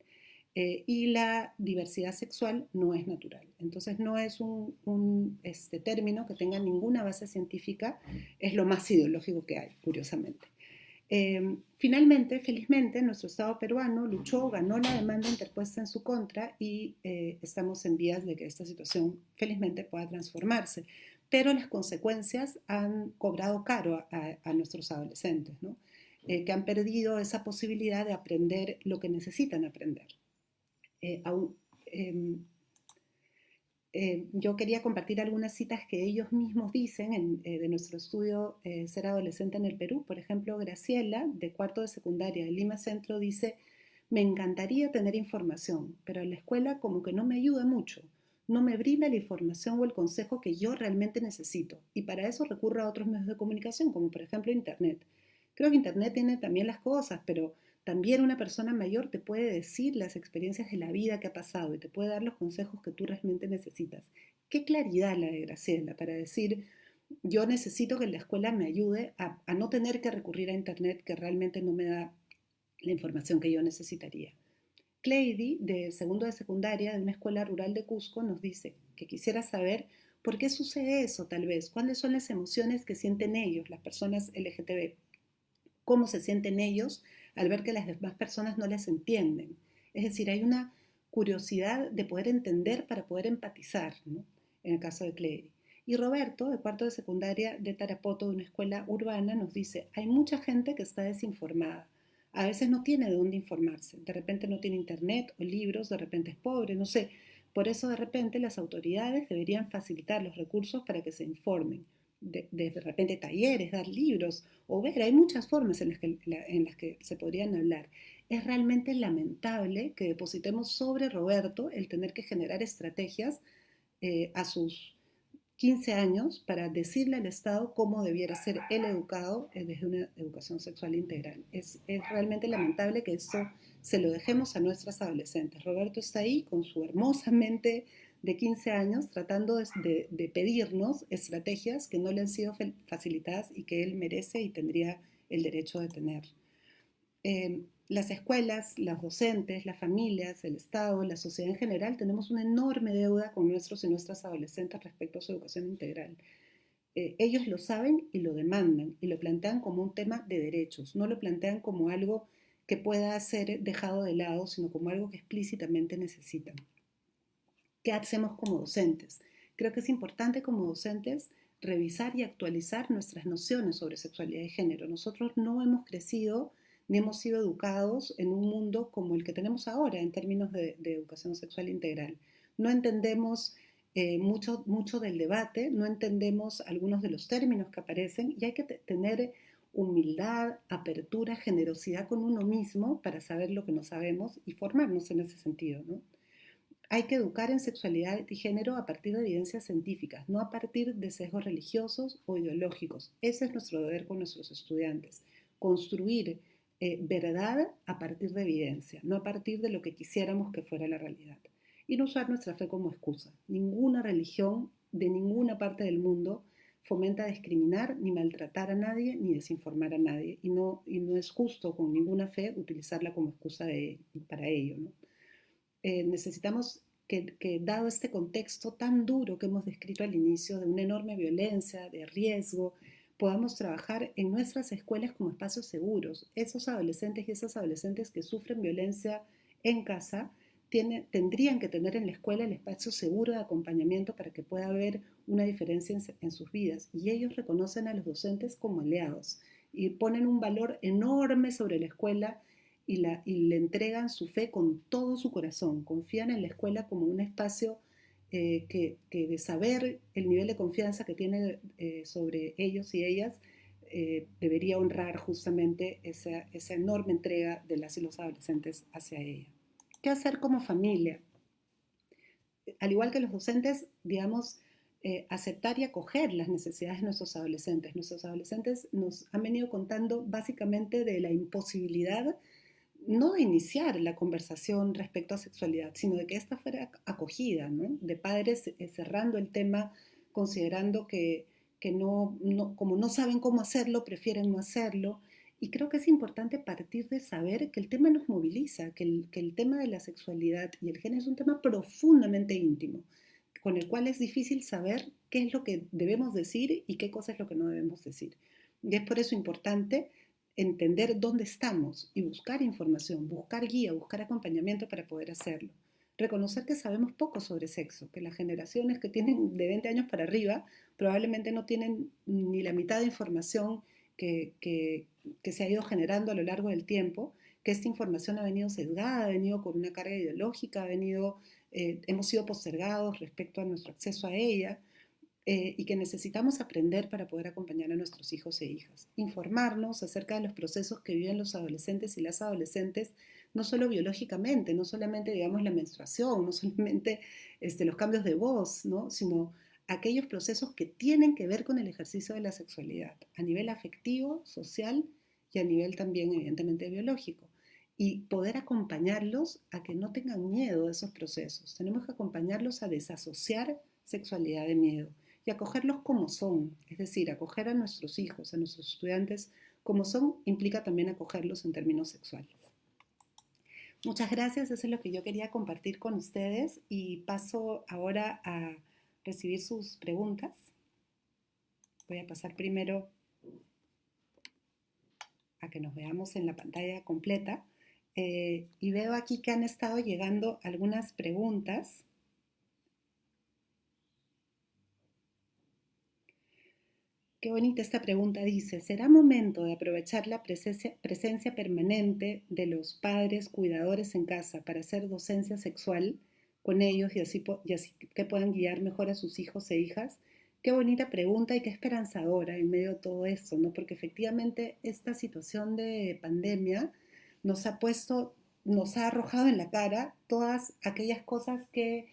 Speaker 1: Y la diversidad sexual no es natural. Entonces no es un término que tenga ninguna base científica, es lo más ideológico que hay, curiosamente. Finalmente, felizmente, nuestro Estado peruano luchó, ganó la demanda interpuesta en su contra y estamos en vías de que esta situación felizmente pueda transformarse. Pero las consecuencias han cobrado caro a nuestros adolescentes, ¿no? que han perdido esa posibilidad de aprender lo que necesitan aprender. Aún, yo quería compartir algunas citas que ellos mismos dicen de nuestro estudio Ser Adolescente en el Perú. Por ejemplo, Graciela, de cuarto de secundaria de Lima Centro, dice: me encantaría tener información, pero la escuela como que no me ayuda mucho, no me brinda la información o el consejo que yo realmente necesito, y para eso recurro a otros medios de comunicación, como por ejemplo Internet. Creo que Internet tiene también las cosas, pero también una persona mayor te puede decir las experiencias de la vida que ha pasado y te puede dar los consejos que tú realmente necesitas. Qué claridad la de Graciela para decir: yo necesito que la escuela me ayude a no tener que recurrir a Internet, que realmente no me da la información que yo necesitaría. Cleidy, de segundo de secundaria de una escuela rural de Cusco, nos dice que quisiera saber por qué sucede eso, tal vez, cuáles son las emociones que sienten ellos, las personas LGTB, cómo se sienten ellos al ver que las demás personas no les entienden. Es decir, hay una curiosidad de poder entender para poder empatizar, ¿no? En el caso de Cleidy. Y Roberto, de cuarto de secundaria de Tarapoto, de una escuela urbana, nos dice: hay mucha gente que está desinformada. A veces no tiene de dónde informarse. De repente no tiene internet o libros, de repente es pobre, no sé. Por eso de repente las autoridades deberían facilitar los recursos para que se informen. De repente talleres, dar libros o ver, hay muchas formas en las que se podrían hablar. Es realmente lamentable que depositemos sobre Roberto el tener que generar estrategias a sus 15 años para decirle al Estado cómo debiera ser él educado desde una educación sexual integral. Es realmente lamentable que esto se lo dejemos a nuestras adolescentes. Roberto está ahí con su hermosa mente de 15 años tratando de pedirnos estrategias que no le han sido facilitadas y que él merece y tendría el derecho de tener. Las escuelas, los docentes, las familias, el Estado, la sociedad en general, tenemos una enorme deuda con nuestros y nuestras adolescentes respecto a su educación integral. Ellos lo saben y lo demandan y lo plantean como un tema de derechos, no lo plantean como algo que pueda ser dejado de lado, sino como algo que explícitamente necesitan. ¿Qué hacemos como docentes? Creo que es importante como docentes revisar y actualizar nuestras nociones sobre sexualidad y género. Nosotros no hemos crecido ni hemos sido educados en un mundo como el que tenemos ahora en términos de educación sexual integral. No entendemos mucho del debate, no entendemos algunos de los términos que aparecen y hay que tener humildad, apertura, generosidad con uno mismo para saber lo que no sabemos y formarnos en ese sentido, ¿no? Hay que educar en sexualidad y género a partir de evidencias científicas, no a partir de sesgos religiosos o ideológicos. Ese es nuestro deber con nuestros estudiantes, construir verdad a partir de evidencia, no a partir de lo que quisiéramos que fuera la realidad. Y no usar nuestra fe como excusa. Ninguna religión de ninguna parte del mundo fomenta discriminar, ni maltratar a nadie, ni desinformar a nadie. Y no es justo con ninguna fe utilizarla como excusa para ello, ¿no? Necesitamos que, dado este contexto tan duro que hemos descrito al inicio, de una enorme violencia, de riesgo, podamos trabajar en nuestras escuelas como espacios seguros. Esos adolescentes y esas adolescentes que sufren violencia en casa tendrían que tener en la escuela el espacio seguro de acompañamiento para que pueda haber una diferencia en sus vidas. Y ellos reconocen a los docentes como aliados y ponen un valor enorme sobre la escuela y le entregan su fe con todo su corazón. Confían en la escuela como un espacio que de saber el nivel de confianza que tiene sobre ellos y ellas, debería honrar justamente esa enorme entrega de las y los adolescentes hacia ella. ¿Qué hacer como familia? Al igual que los docentes, digamos, aceptar y acoger las necesidades de nuestros adolescentes. Nuestros adolescentes nos han venido contando básicamente de la imposibilidad no de iniciar la conversación respecto a sexualidad, sino de que esta fuera acogida, ¿no? De padres cerrando el tema, considerando que como no saben cómo hacerlo, prefieren no hacerlo. Y creo que es importante partir de saber que el tema nos moviliza, que el tema de la sexualidad y el género es un tema profundamente íntimo, con el cual es difícil saber qué es lo que debemos decir y qué cosa es lo que no debemos decir. Y es por eso importante entender dónde estamos y buscar información, buscar guía, buscar acompañamiento para poder hacerlo. Reconocer que sabemos poco sobre sexo, que las generaciones que tienen de 20 años para arriba probablemente no tienen ni la mitad de información que, que, que se ha ido generando a lo largo del tiempo, que esta información ha venido sesgada, ha venido con una carga ideológica, hemos sido postergados respecto a nuestro acceso a ella, y que necesitamos aprender para poder acompañar a nuestros hijos e hijas. Informarnos acerca de los procesos que viven los adolescentes y las adolescentes, no solo biológicamente, no solamente, digamos, la menstruación, no solamente los cambios de voz, ¿no? Sino aquellos procesos que tienen que ver con el ejercicio de la sexualidad, a nivel afectivo, social y a nivel también, evidentemente, biológico. Y poder acompañarlos a que no tengan miedo de esos procesos. Tenemos que acompañarlos a desasociar sexualidad de miedo y acogerlos como son, es decir, acoger a nuestros hijos, a nuestros estudiantes como son, implica también acogerlos en términos sexuales. Muchas gracias, eso es lo que yo quería compartir con ustedes y paso ahora a recibir sus preguntas. Voy a pasar primero a que nos veamos en la pantalla completa y veo aquí que han estado llegando algunas preguntas. Qué bonita esta pregunta, dice, ¿será momento de aprovechar la presencia permanente de los padres cuidadores en casa para hacer docencia sexual con ellos y así que puedan guiar mejor a sus hijos e hijas? Qué bonita pregunta y qué esperanzadora en medio de todo esto, ¿no? Porque efectivamente esta situación de pandemia nos ha arrojado en la cara todas aquellas cosas que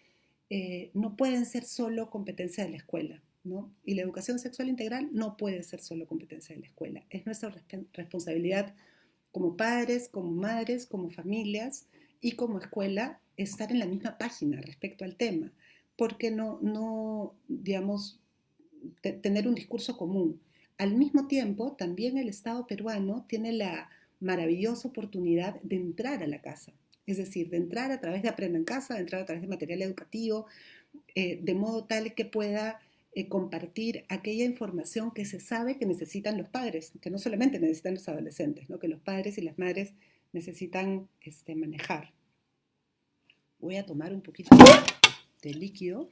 Speaker 1: no pueden ser solo competencia de la escuela, ¿no? Y la educación sexual integral no puede ser solo competencia de la escuela. Es nuestra responsabilidad como padres, como madres, como familias y como escuela estar en la misma página respecto al tema, porque digamos, tener un discurso común. Al mismo tiempo, también el Estado peruano tiene la maravillosa oportunidad de entrar a la casa, es decir, de entrar a través de Aprenda en Casa, de entrar a través de material educativo, de modo tal que pueda compartir aquella información que se sabe que necesitan los padres, que no solamente necesitan los adolescentes, ¿no? Que los padres y las madres necesitan manejar. Voy a tomar un poquito de líquido.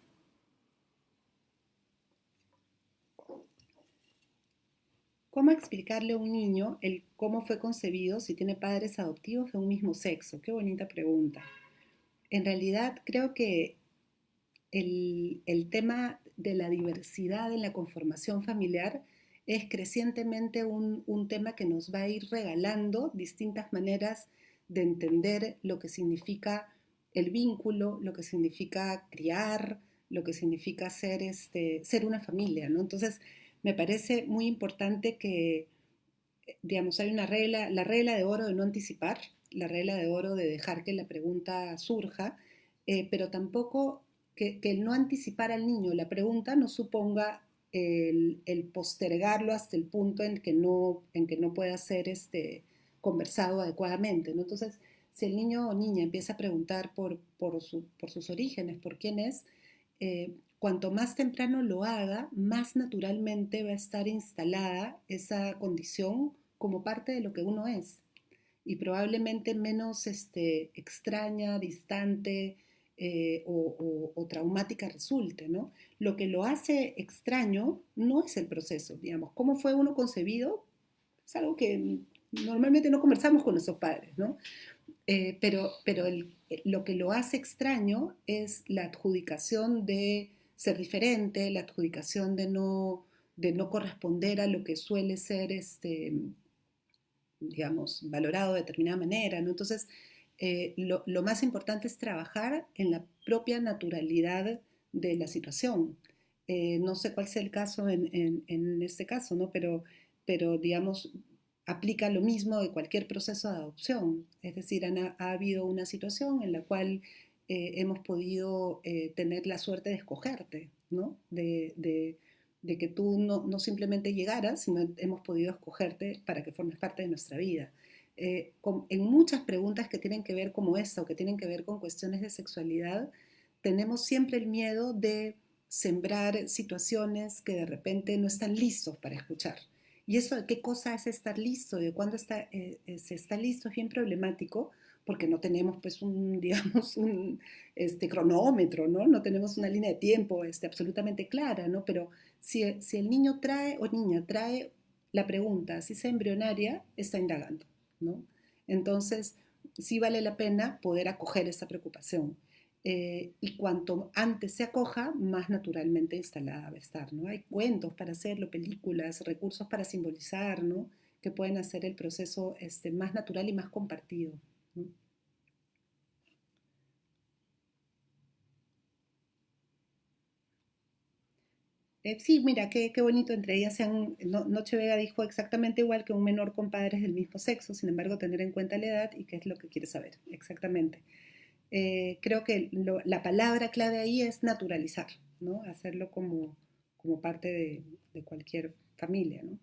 Speaker 1: ¿Cómo explicarle a un niño el cómo fue concebido si tiene padres adoptivos de un mismo sexo? Qué bonita pregunta. En realidad creo que el tema de la diversidad en la conformación familiar es crecientemente un tema que nos va a ir regalando distintas maneras de entender lo que significa el vínculo, lo que significa criar, lo que significa ser una familia, ¿no? Entonces, me parece muy importante que, digamos, hay una regla, la regla de oro de no anticipar, la regla de oro de dejar que la pregunta surja, pero tampoco que el no anticipar al niño la pregunta no suponga el postergarlo hasta el punto en que no pueda ser conversado adecuadamente, ¿no? Entonces, si el niño o niña empieza a preguntar por sus orígenes, por quién es, cuanto más temprano lo haga, más naturalmente va a estar instalada esa condición como parte de lo que uno es y probablemente menos extraña, distante o traumática resulte, ¿no? Lo que lo hace extraño no es el proceso, digamos, cómo fue uno concebido, es algo que normalmente no conversamos con nuestros padres, ¿no? Pero lo que lo hace extraño es la adjudicación de ser diferente, la adjudicación de no corresponder a lo que suele ser digamos, valorado de determinada manera, ¿no? Entonces, lo más importante es trabajar en la propia naturalidad de la situación. No sé cuál sea el caso en este caso, ¿no? Pero, digamos, aplica lo mismo de cualquier proceso de adopción. Es decir, ha habido una situación en la cual hemos podido tener la suerte de escogerte, ¿no? De que tú no simplemente llegaras, sino hemos podido escogerte para que formes parte de nuestra vida. En muchas preguntas que tienen que ver como esta o que tienen que ver con cuestiones de sexualidad, tenemos siempre el miedo de sembrar situaciones que de repente no están listos para escuchar. Y eso de qué cosa es estar listo, de cuándo se está listo es bien problemático porque no tenemos pues digamos, cronómetro, ¿no? No tenemos una línea de tiempo absolutamente clara, ¿no? Pero si el niño trae o niña trae la pregunta, así sea embrionaria, está indagando, ¿no? Entonces, sí vale la pena poder acoger esa preocupación. Y cuanto antes se acoja, más naturalmente instalada va a estar, ¿no? Hay cuentos para hacerlo, películas, recursos para simbolizar, ¿no? Que pueden hacer el proceso más natural y más compartido, ¿no? Sí, mira, qué bonito, entre ellas Noche Vega dijo exactamente igual que un menor con padres del mismo sexo, sin embargo tener en cuenta la edad y qué es lo que quiere saber, exactamente. Creo que la palabra clave ahí es naturalizar, ¿no? Hacerlo como parte de cualquier familia, ¿no?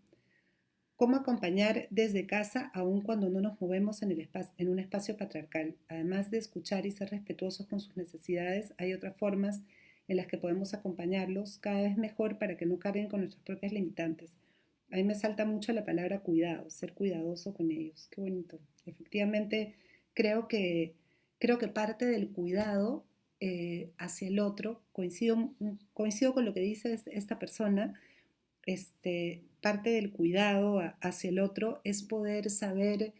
Speaker 1: ¿Cómo acompañar desde casa aun cuando no nos movemos en un espacio patriarcal? Además de escuchar y ser respetuosos con sus necesidades, hay otras formas en las que podemos acompañarlos cada vez mejor para que no carguen con nuestras propias limitantes. A mí me salta mucho la palabra cuidado, ser cuidadoso con ellos. Qué bonito. Efectivamente, creo que, creo que parte del cuidado hacia el otro, coincido con lo que dice esta persona, parte del cuidado hacia el otro es poder saber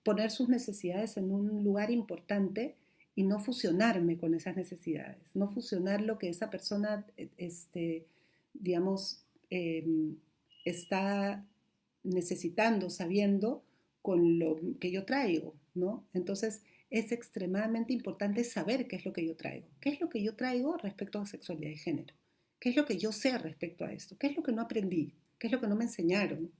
Speaker 1: poner sus necesidades en un lugar importante y no fusionarme con esas necesidades, no fusionar lo que esa persona, digamos, eh, está necesitando, sabiendo, con lo que yo traigo, ¿no? Entonces, es extremadamente importante saber qué es lo que yo traigo, qué es lo que yo traigo respecto a sexualidad y género. ¿Qué es lo que yo sé respecto a esto? ¿Qué es lo que no aprendí? ¿Qué es lo que no me enseñaron?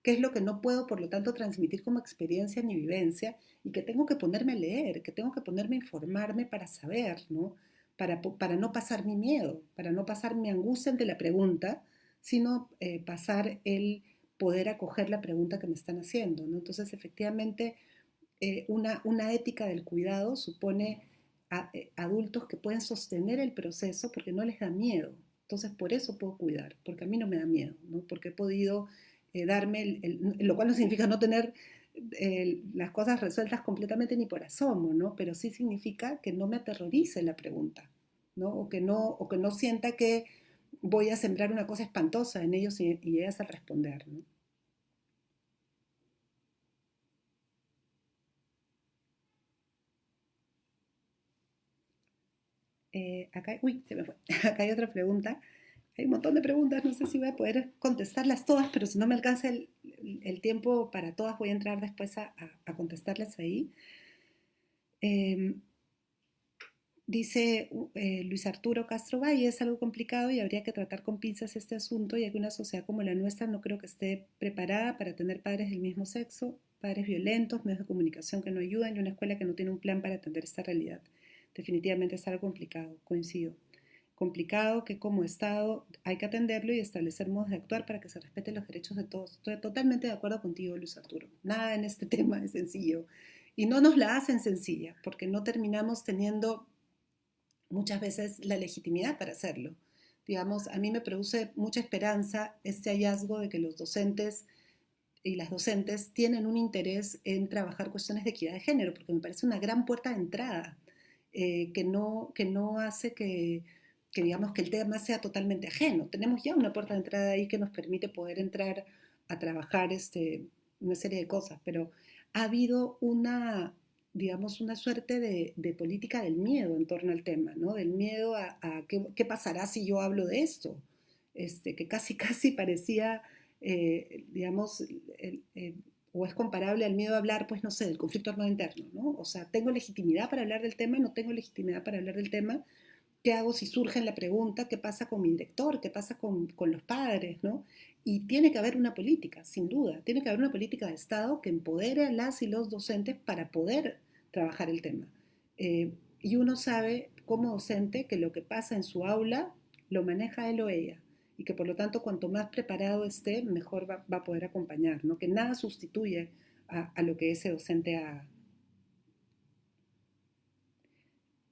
Speaker 1: ¿Qué es lo que no puedo, por lo tanto, transmitir como experiencia ni vivencia? Y que tengo que ponerme a leer, que tengo que ponerme a informarme para saber, ¿no? Para no pasar mi miedo, para no pasar mi angustia ante la pregunta, sino pasar el poder acoger la pregunta que me están haciendo, ¿no? Entonces, efectivamente, una ética del cuidado supone adultos que pueden sostener el proceso porque no les da miedo. Entonces, por eso puedo cuidar, porque a mí no me da miedo, ¿no? Porque he podido darme, lo cual no significa no tener las cosas resueltas completamente ni por asomo, ¿no? Pero sí significa que no me aterrorice la pregunta, ¿no? O que no sienta que voy a sembrar una cosa espantosa en ellos y ellas al responder, ¿no? Uy, se me fue. Acá hay otra pregunta. Hay un montón de preguntas, no sé si voy a poder contestarlas todas, pero si no me alcanza el tiempo para todas, voy a entrar después a contestarlas ahí. Eh, Dice Luis Arturo Castro Valle, es algo complicado y habría que tratar con pinzas este asunto, ya que una sociedad como la nuestra no creo que esté preparada para tener padres del mismo sexo, padres violentos, medios de comunicación que no ayudan y una escuela que no tiene un plan para atender esta realidad. Definitivamente es algo complicado, coincido. Complicado que como Estado hay que atenderlo y establecer modos de actuar para que se respeten los derechos de todos. Estoy totalmente de acuerdo contigo, Luis Arturo. Nada en este tema es sencillo. Y no nos la hacen sencilla, porque no terminamos teniendo muchas veces la legitimidad para hacerlo. Digamos, a mí me produce mucha esperanza este hallazgo de que los docentes y las docentes tienen un interés en trabajar cuestiones de equidad de género, porque me parece una gran puerta de entrada, que no hace que, digamos, que el tema sea totalmente ajeno. Tenemos ya una puerta de entrada ahí que nos permite poder entrar a trabajar una serie de cosas, pero ha habido digamos, una suerte de política del miedo en torno al tema, ¿no? Del miedo a qué pasará si yo hablo de esto, que casi, casi parecía, digamos, o es comparable al miedo a hablar, pues no sé, del conflicto armado interno, ¿no? O sea, ¿tengo legitimidad para hablar del tema? ¿No tengo legitimidad para hablar del tema? ¿Qué hago si surge la pregunta? ¿Qué pasa con mi director? ¿Qué pasa con los padres? ¿No? Y tiene que haber una política, sin duda. Tiene que haber una política de Estado que empodere a las y los docentes para poder trabajar el tema. Y uno sabe como docente que lo que pasa en su aula lo maneja él o ella. Y que por lo tanto, cuanto más preparado esté, mejor va a poder acompañar. ¿No? Que nada sustituye a lo que ese docente haga.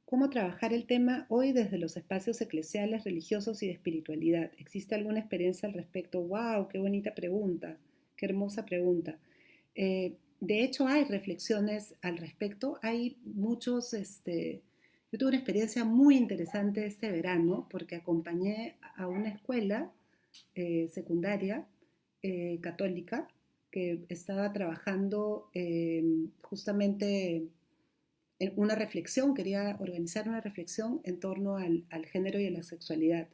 Speaker 1: ¿Cómo trabajar el tema hoy desde los espacios eclesiales, religiosos y de espiritualidad? ¿Existe alguna experiencia al respecto? ¡Wow! ¡Qué bonita pregunta! ¡Qué hermosa pregunta! De hecho, hay reflexiones al respecto. Hay muchos, yo tuve una experiencia muy interesante este verano porque acompañé a una escuela secundaria católica que estaba trabajando justamente en una reflexión, quería organizar una reflexión en torno al género y a la sexualidad.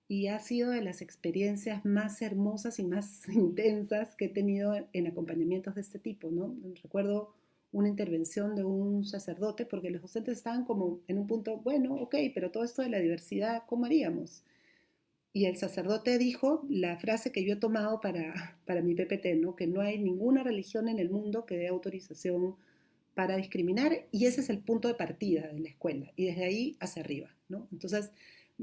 Speaker 1: Y ha sido de las experiencias más hermosas y más intensas que he tenido en acompañamientos de este tipo, ¿no? Recuerdo una intervención de un sacerdote, porque los docentes estaban como en un punto, bueno, ok, pero todo esto de la diversidad, ¿cómo haríamos? Y el sacerdote dijo la frase que yo he tomado para mi PPT, ¿no? Que no hay ninguna religión en el mundo que dé autorización para discriminar, y ese es el punto de partida de la escuela, y desde ahí hacia arriba, ¿no? Entonces,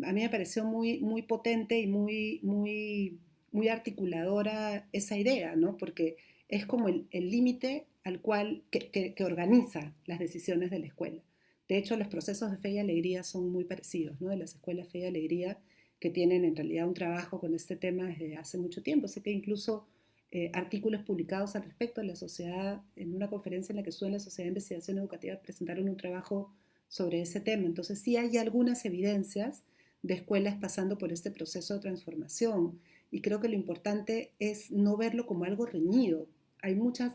Speaker 1: a mí me pareció muy potente y muy articuladora esa idea, ¿no? Porque es como el límite al cual que organiza las decisiones de la escuela. De hecho, los procesos de fe y alegría son muy parecidos, ¿no? De las escuelas fe y alegría, que tienen en realidad un trabajo con este tema desde hace mucho tiempo. Sé que incluso artículos publicados al respecto en la sociedad, en una conferencia en la que estuve en la Sociedad de Investigación Educativa, presentaron un trabajo sobre ese tema. Entonces sí hay algunas evidencias de escuelas pasando por este proceso de transformación, y creo que lo importante es no verlo como algo reñido. Hay muchas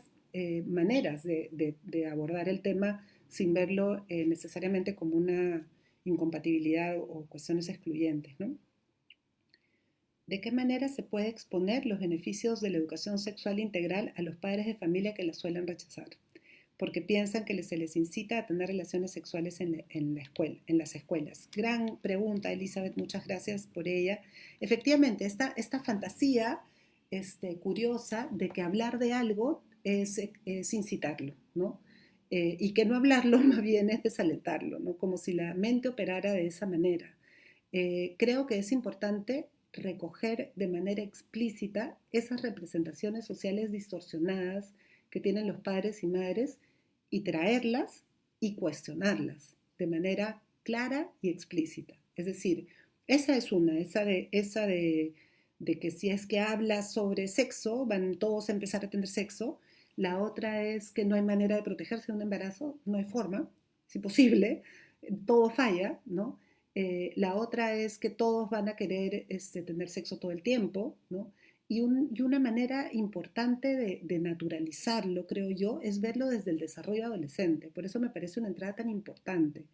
Speaker 1: maneras de abordar el tema sin verlo necesariamente como una incompatibilidad o cuestiones excluyentes, ¿no? ¿De qué manera se puede exponer los beneficios de la educación sexual integral a los padres de familia que la suelen rechazar? Porque piensan que se les incita a tener relaciones sexuales en la escuela, en las escuelas. Gran pregunta, Elizabeth, muchas gracias por ella. Efectivamente, esta fantasía curiosa de que hablar de algo es incitarlo, ¿no? Y que no hablarlo más bien es desalentarlo, ¿no? Como si la mente operara de esa manera. Creo que es importante recoger de manera explícita esas representaciones sociales distorsionadas que tienen los padres y madres, y traerlas y cuestionarlas de manera clara y explícita. Es decir, esa es una, esa de que si es que hablas sobre sexo, van todos a empezar a tener sexo. La otra es que no hay manera de protegerse de un embarazo, no hay forma, es imposible, todo falla, ¿no? La otra es que todos van a querer tener sexo todo el tiempo, ¿no? Y una manera importante de naturalizarlo, creo yo, es verlo desde el desarrollo adolescente. Por eso me parece una entrada tan importante.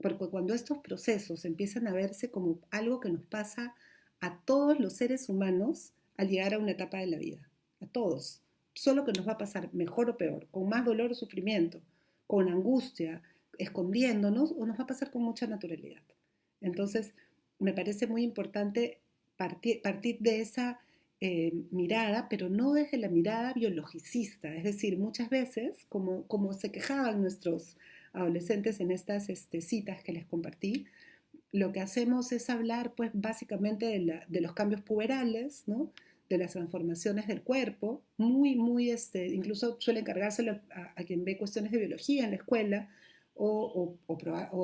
Speaker 1: Porque cuando estos procesos empiezan a verse como algo que nos pasa a todos los seres humanos al llegar a una etapa de la vida, a todos, solo que nos va a pasar mejor o peor, con más dolor o sufrimiento, con angustia, escondiéndonos, o nos va a pasar con mucha naturalidad. Entonces, me parece muy importante partir de esa mirada, pero no desde la mirada biologicista. Es decir, muchas veces, como se quejaban nuestros adolescentes en estas citas que les compartí, lo que hacemos es hablar pues básicamente de los cambios puberales, ¿no? De las transformaciones del cuerpo, incluso suele encargárselo a quien ve cuestiones de biología en la escuela, o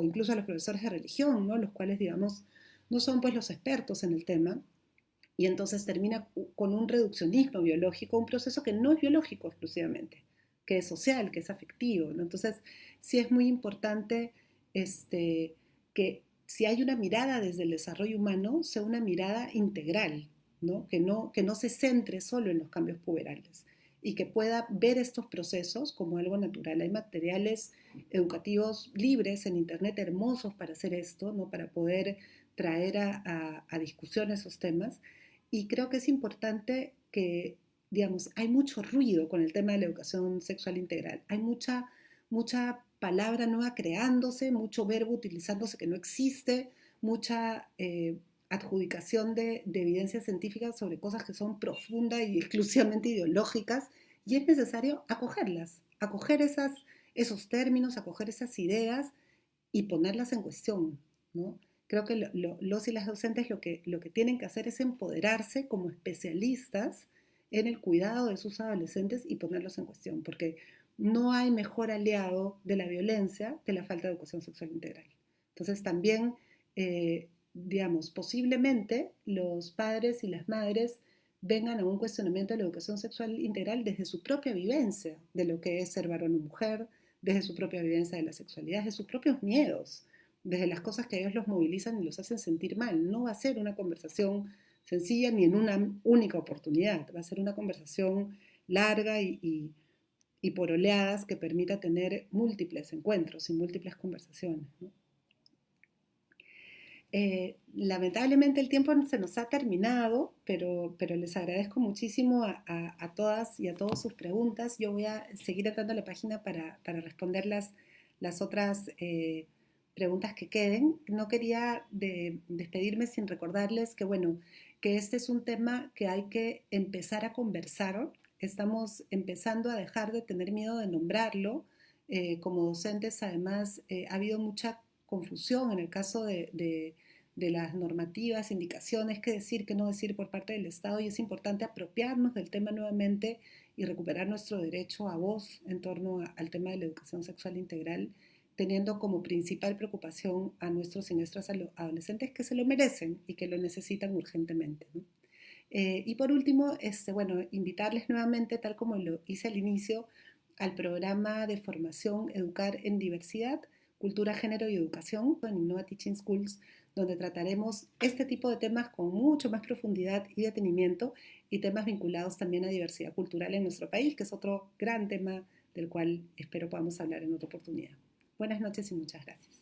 Speaker 1: incluso a los profesores de religión, ¿no? Los cuales, digamos, no son pues los expertos en el tema, y entonces termina con un reduccionismo biológico, un proceso que no es biológico exclusivamente, que es social, que es afectivo, ¿no? Entonces, sí es muy importante que si hay una mirada desde el desarrollo humano, sea una mirada integral, ¿no? Que no se centre solo en los cambios puberales, y que pueda ver estos procesos como algo natural. Hay materiales educativos libres en Internet hermosos para hacer esto, ¿no? Para poder traer a discusión esos temas. Y creo que es importante que, digamos, hay mucho ruido con el tema de la educación sexual integral. Hay mucha palabra nueva creándose, mucho verbo utilizándose que no existe, mucha adjudicación de evidencia científica sobre cosas que son profundas y exclusivamente ideológicas, y es necesario acogerlas, acoger esos términos, acoger esas ideas y ponerlas en cuestión, ¿no? Creo que los y las docentes lo que tienen que hacer es empoderarse como especialistas en el cuidado de sus adolescentes y ponerlos en cuestión, porque no hay mejor aliado de la violencia que la falta de educación sexual integral. Entonces también, digamos, posiblemente los padres y las madres vengan a un cuestionamiento de la educación sexual integral desde su propia vivencia de lo que es ser varón o mujer, desde su propia vivencia de la sexualidad, desde sus propios miedos, desde las cosas que a ellos los movilizan y los hacen sentir mal. No va a ser una conversación sencilla ni en una única oportunidad. Va a ser una conversación larga y por oleadas que permita tener múltiples encuentros y múltiples conversaciones, ¿no? Lamentablemente el tiempo se nos ha terminado, pero les agradezco muchísimo a todas y a todos sus preguntas. Yo voy a seguir atando la página para responder las otras preguntas que queden. No quería despedirme sin recordarles que, bueno, que este es un tema que hay que empezar a conversar. Estamos empezando a dejar de tener miedo de nombrarlo. Como docentes, además, ha habido mucha confusión en el caso de las normativas, indicaciones, qué decir, qué no decir por parte del Estado, y es importante apropiarnos del tema nuevamente y recuperar nuestro derecho a voz en torno al tema de la educación sexual integral, teniendo como principal preocupación a nuestros y nuestras adolescentes que se lo merecen y que lo necesitan urgentemente, ¿no? Y por último, bueno, invitarles nuevamente, tal como lo hice al inicio, al programa de formación Educar en Diversidad, Cultura, Género y Educación en Innova Teaching Schools, donde trataremos este tipo de temas con mucho más profundidad y detenimiento, y temas vinculados también a diversidad cultural en nuestro país, que es otro gran tema del cual espero podamos hablar en otra oportunidad. Buenas noches y muchas gracias.